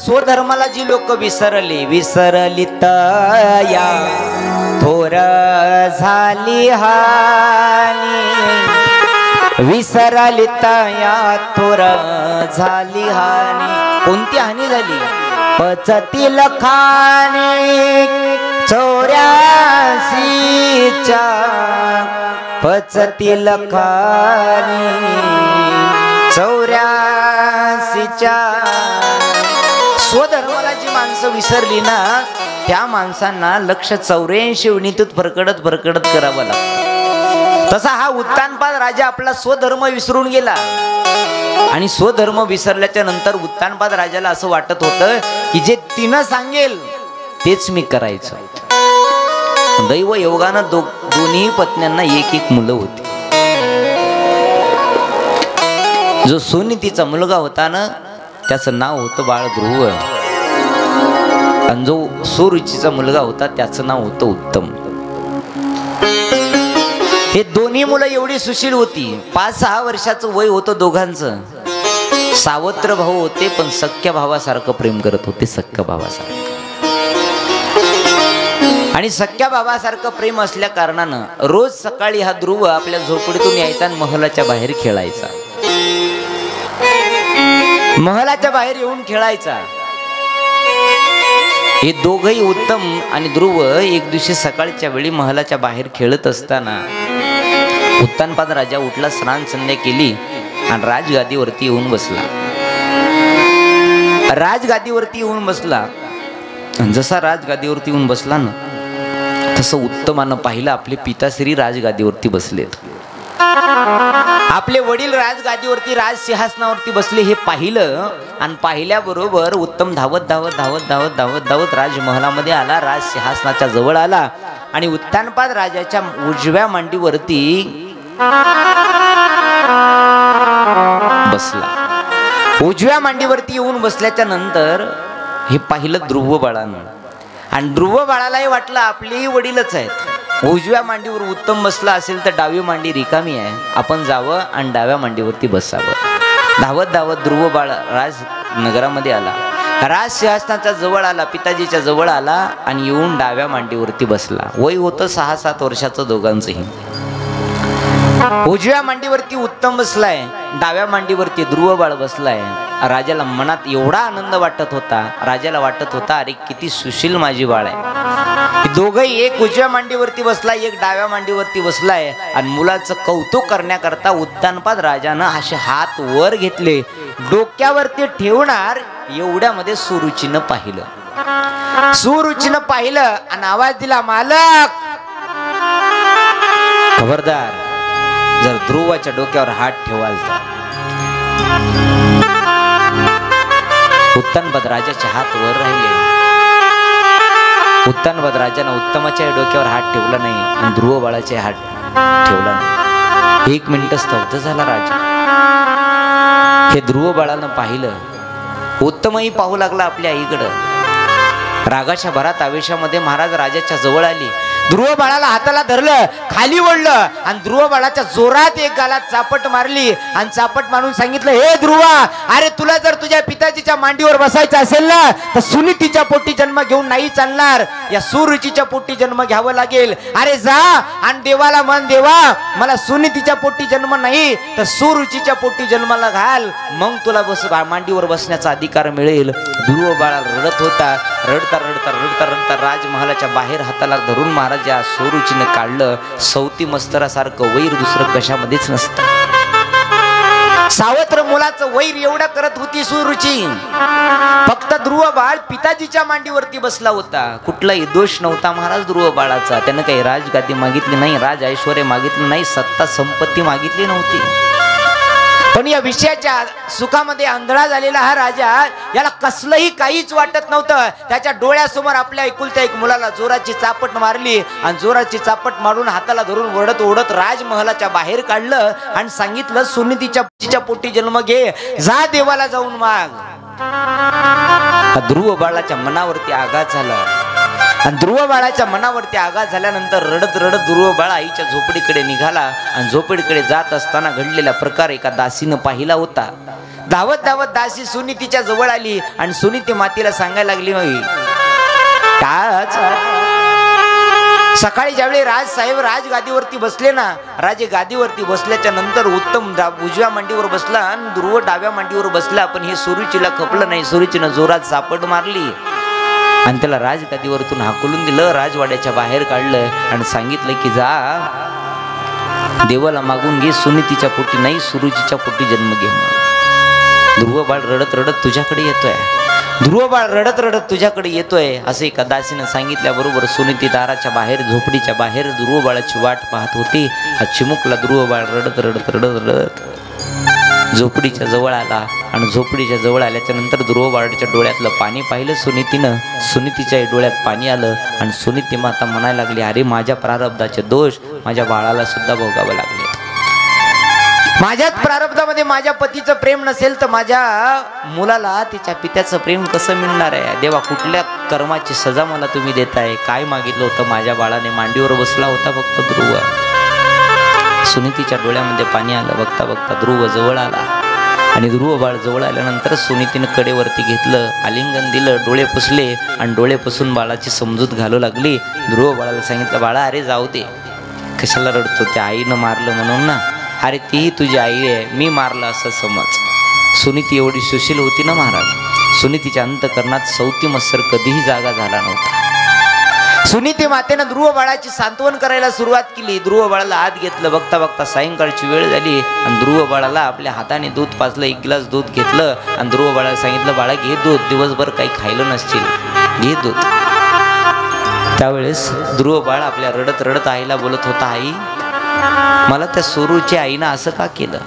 स्वधर्माला जी लोक विसरली तया थोर झाली हानी, विसरली तया थोर झाली हानी. कोणती हानी झाली? पचतील खाणी चौऱ्यासीच्या, पचतील खाणी चौऱ्यासीच्या. स्वधर्माला जी माणसं विसरली ना, त्या माणसांना लक्ष 84 विनीतूत फरकडत करावं लागतं. तसा हा उत्तानपाद राजा आपला स्वधर्म विसरून गेला. आणि स्वधर्म विसरल्याच्या नंतर उत्तानपाद राजाला असं वाटत होतं की जे तिनं सांगेल तेच मी करायचं. दैव योगानं दोन्ही पत्न्यांना एक मुलं होती. जो सुनीतीचा मुलगा होता ना, त्याचं नाव होतं बाळ ध्रुव. आणि जो सुरुचीचा मुलगा होता त्याचं नाव होतं उत्तम. हे दोन्ही मुलं एवढी सुशील होती. 5-6 वर्षाचं वय होतं दोघांचं. सावत्र भाऊ होते, पण सख्या भावासारखं प्रेम करत होते, सख्या भावासारखं. आणि सख्या भावासारखं प्रेम असल्या कारणानं रोज सकाळी हा ध्रुव आपल्या झोपडीतून यायचा आणि महलाच्या बाहेर खेळायचा. महलाच्या बाहेर येऊन खेळायचा. हे दोघही उत्तम आणि ध्रुव एक दिवशी सकाळच्या वेळी महलाच्या बाहेर खेळत असताना उत्तानपाद राजा उठला, स्नान संध्या केली आणि राजगादीवरती येऊन बसला. राजगादीवरती येऊन बसला. जसा राजगादीवरती येऊन बसला ना, तसं उत्तमानं पाहिलं आपले पिताश्री राजगादीवरती बसलेत. आपले वडील राजगादीवरती राजसिंहासनावरती बसले हे पाहिलं. आणि पाहिल्याबरोबर उत्तम धावत राजमहलामध्ये आला, राजसिंहासनाच्या जवळ आला आणि उत्तानपाद राजाच्या उजव्या मांडीवरती बसला. उजव्या मांडीवरती येऊन बसल्याच्या नंतर हे पाहिलं ध्रुव बाळानं. आणि ध्रुव बाळालाही वाटलं आपलेही वडीलच आहेत. उजव्या मांडीवर उत्तम बसला असेल तर डावी मांडी रिकामी आहे, आपण जावं आणि डाव्या मांडीवरती बसावं. धावत ध्रुव बाळ राजनगरामध्ये आला, राजसिंहासनाच्या जवळ आला, पिताजीच्या जवळ आला आणि येऊन डाव्या मांडीवरती बसला. वय होतं 6-7 वर्षाचं दोघांचंही. उजव्या मांडीवरती उत्तम बसलाय, डाव्या मांडीवरती ध्रुव बाळ बसलाय. राजाला मनात एवढा आनंद वाटत होता, राजाला वाटत होता अरे किती सुशील माझी बाळ आहे. दोघही, एक उजव्या मांडीवरती बसलाय, एक डाव्या मांडीवरती बसलाय. आणि मुलाचं कौतुक करण्याकरता उत्तानपाद राजानं असे हात वर घेतले, डोक्यावरती ठेवणार एवढ्यामध्ये सुरुचीनं पाहिलं. सुरुचीनं पाहिलं आणि आवाज दिला, मालक खबरदार, जर ध्रुवाच्या डोक्यावर हात ठेवाल तर. उत्तानपाद राजाचे हात वर राहिले. उत्तानपाद राजानं उत्तमाच्या डोक्यावर हात ठेवला नाही आणि ध्रुव बाळाचे हात ठेवला नाही. 1 मिनिट स्तब्ध झाला राजा. हे ध्रुव बाळानं पाहिलं. उत्तमही पाहू लागला आपल्या आईकडं. रागाच्या भरात आवेशामध्ये महाराज राजाच्या जवळ आली. ध्रुव बाळाला हाताला धरलं, खाली ओढलं आणि ध्रुव बाळाच्या जोरात एक गालात चापट मारली आणि चापट मारून सांगितलं, हे ध्रुवा, अरे तुला जर तुझ्या पिताजीच्या मांडीवर बसायचं असेल ना तर सुनीतीच्या पोटी जन्म घेऊन नाही चालणार, या सुरुचीच्या पोटी जन्म घ्यावं लागेल. अरे जा आणि देवाला म्हण, देवा मला सुनीतीच्या पोटी जन्म नाही तर सुरुचीच्या पोटी जन्माला घाल, मग तुला मांडीवर बसण्याचा अधिकार मिळेल. ध्रुव बाळा रडत होता. रडता राजमहालाच्या बाहेर हाताला धरून महाराज या सुरुचीनं काढलं. सवती मस्तरासारखं वैर दुसरं कशामध्येच नसतं. सावत्र मुलाचं वैर एवढं करत होती सुरुची. फक्त ध्रुव बाळ पिताजीच्या मांडीवरती बसला होता. कुठलाही दोष नव्हता महाराज ध्रुव बाळाचा. त्यानं काही राजगादी मागितली नाही, राज ऐश्वर्य मागितलं नाही, सत्ता संपत्ती मागितली नव्हती. पण या विषयाच्या सुखामध्ये आंधळा झालेला हा राजा, याला कसलंही काहीच वाटत नव्हतं. त्याच्या डोळ्यासमोर आपल्या एकुलत्या एक मुलाला जोराची चापट मारली आणि जोराची चापट मारून हाताला धरून ओढत राजमहलाच्या बाहेर काढलं आणि सांगितलं, सुनीतीच्या पोटी जन्म घे, जा देवाला जाऊन माग. ध्रुव बाळाच्या मनावरती आघात झाला. आणि ध्रुव बाळाच्या मनावरती आघात झाल्यानंतर रडत रडत ध्रुव बाळ आईच्या झोपडीकडे निघाला आणि झोपडीकडे जात असताना घडलेला प्रकार एका दासीनं पाहिला होता. धावत धावत दासी सुनीतीच्या जवळ आली आणि सुनीती मातेला सांगायला लागली, आज सकाळी ज्यावेळी राजसाहेब राजगादीवरती बसले ना, राजे गादीवरती बसल्याच्या नंतर उत्तम उजव्या मांडीवर बसला आणि ध्रुव डाव्या मांडीवर बसला, पण हे सुरुचीला खपलं नाही. सुरुचीनं जोरात सापड मारली आणि त्याला राजगादीवरतून हाकलून दिलं, राजवाड्याच्या बाहेर काढलं आणि सांगितलं की जा देवाला मागून घे, सुनीतीच्या पोटी नाही सुरुचीच्या पोटी जन्म घे. ध्रुव बाळ रडत रडत तुझ्याकडे येतोय, ध्रुव बाळ रडत रडत तुझ्याकडे येतोय असं एका दासीनं सांगितल्याबरोबर सुनीती दाराच्या बाहेर झोपडीच्या बाहेर ध्रुव बाळाची वाट पाहत होती. हा चिमुकला ध्रुव बाळ रडत रडत रडत रडत झोपडीच्या जवळ आला आणि झोपडीच्या जवळ आल्याच्या नंतर ध्रुव बाळाच्या डोळ्यातलं पाणी पाहिलं सुनीतीनं. सुनीतीच्या डोळ्यात पाणी आलं आणि सुनीती माता म्हणायला लागली, अरे माझ्या प्रारब्धाचे दोष माझ्या बाळाला सुद्धा भोगावं लागले. माझ्याच प्रारब्धामध्ये माझ्या पतीचं प्रेम नसेल तर माझ्या मुलाला तिच्या पित्याचं प्रेम कसं मिळणार आहे. देवा, कुठल्या कर्माची सजा मला तुम्ही देताय. काय मागितलं होतं माझ्या बाळाने, मांडीवर बसला होता फक्त ध्रुव. सुनीतीच्या डोळ्यामध्ये पाणी आलं. बघता बघता ध्रुव जवळ आला आणि ध्रुव बाळ जवळ आल्यानंतर सुनीतीनं कडेवरती घेतलं, आलिंगन दिलं, डोळे पुसले आणि डोळे पुसून बाळाची समजूत घालू लागली. ध्रुव बाळाला सांगितलं, बाळा अरे जाऊ दे, कशाला रडतो, त्या आईनं मारलं म्हणून ना. अरे ती तुझी आई आहे, मी मारलं असं समज. सुनीती एवढी सुशील होती ना महाराज, सुनीतीच्या अंतकरणात सौती मत्सर कधीही जागा झाला नव्हता. सुनीती मातेनं ध्रुव बाळाची सांत्वन करायला सुरुवात केली. ध्रुव बाळाला आत घेतलं. बघता बघता सायंकाळची वेळ झाली आणि ध्रुव बाळाला आपल्या हाताने दूध पाजलं, 1 ग्लास दूध घेतलं आणि ध्रुव बाळाला सांगितलं, बाळा घे दूध, दिवसभर काही खायलं नसतील, घे दूध. त्यावेळेस ध्रुव बाळ आपल्या रडत रडत आईला बोलत होता, आई मला त्या सोरूच्या आईनं असं का केलं,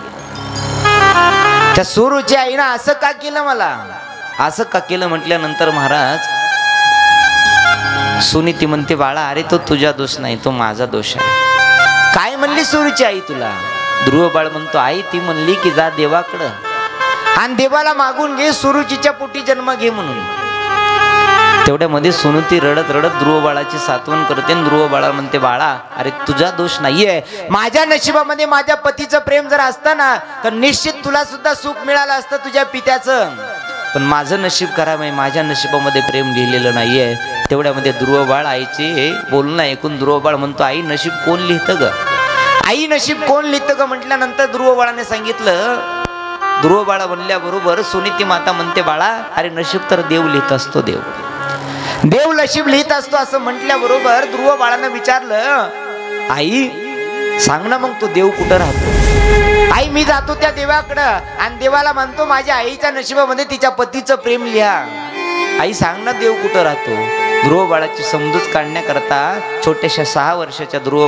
त्या सोरूच्या आईनं असं का केलं, मला असं का केलं म्हटल्यानंतर महाराज सुनीती म्हणते, बाळा अरे तो तुझा दोष नाही, तो माझा दोष आहे. काय म्हणली सोरूची आई तुला. ध्रुव बाळ म्हणतो, आई ती म्हणली की जा देवाकडं आणि देवाला मागून घे, सुरुचीच्या पोटी जन्म घे म्हणून. तेवढ्यामध्ये सुनीती रडत रडत ध्रुव बाळाची सांत्वन करते आणि ध्रुव बाळा म्हणते, बाळा अरे तुझा दोष नाहीये, माझ्या नशिबामध्ये माझ्या पतीचं प्रेम जर असतं ना तर निश्चित तुला सुद्धा सुख मिळालं असतं तुझ्या पित्याचं, पण माझं नशीब खराब आहे, माझ्या नशिबामध्ये प्रेम लिहिलेलं नाहीये. तेवढ्यामध्ये ध्रुव बाळ आईचे बोलणं ऐकून ध्रुव बाळ म्हणतो, आई नशीब कोण लिहितं ग, आई नशीब कोण लिहितं ग म्हटल्यानंतर ध्रुव बाळाने सांगितलं. ध्रुव बाळा म्हणल्याबरोबर सुनीती माता म्हणते, बाळा अरे नशीब तर देव लिहित असतो, देव देव नशीब लिहित असतो असं म्हटल्याबरोबर ध्रुव बाळानं विचारलं, आई सांग ना मग तो देव कुठं राहतो. आई मी जातो त्या देवाकडं आणि देवाला म्हणतो माझ्या आईच्या नशिबामध्ये तिच्या पतीचं प्रेम लिहा. आई सांग ना देव कुठं राहतो. ध्रुव बाळाची समजूत काढण्याकरता छोट्याशा 6 वर्षाच्या ध्रुव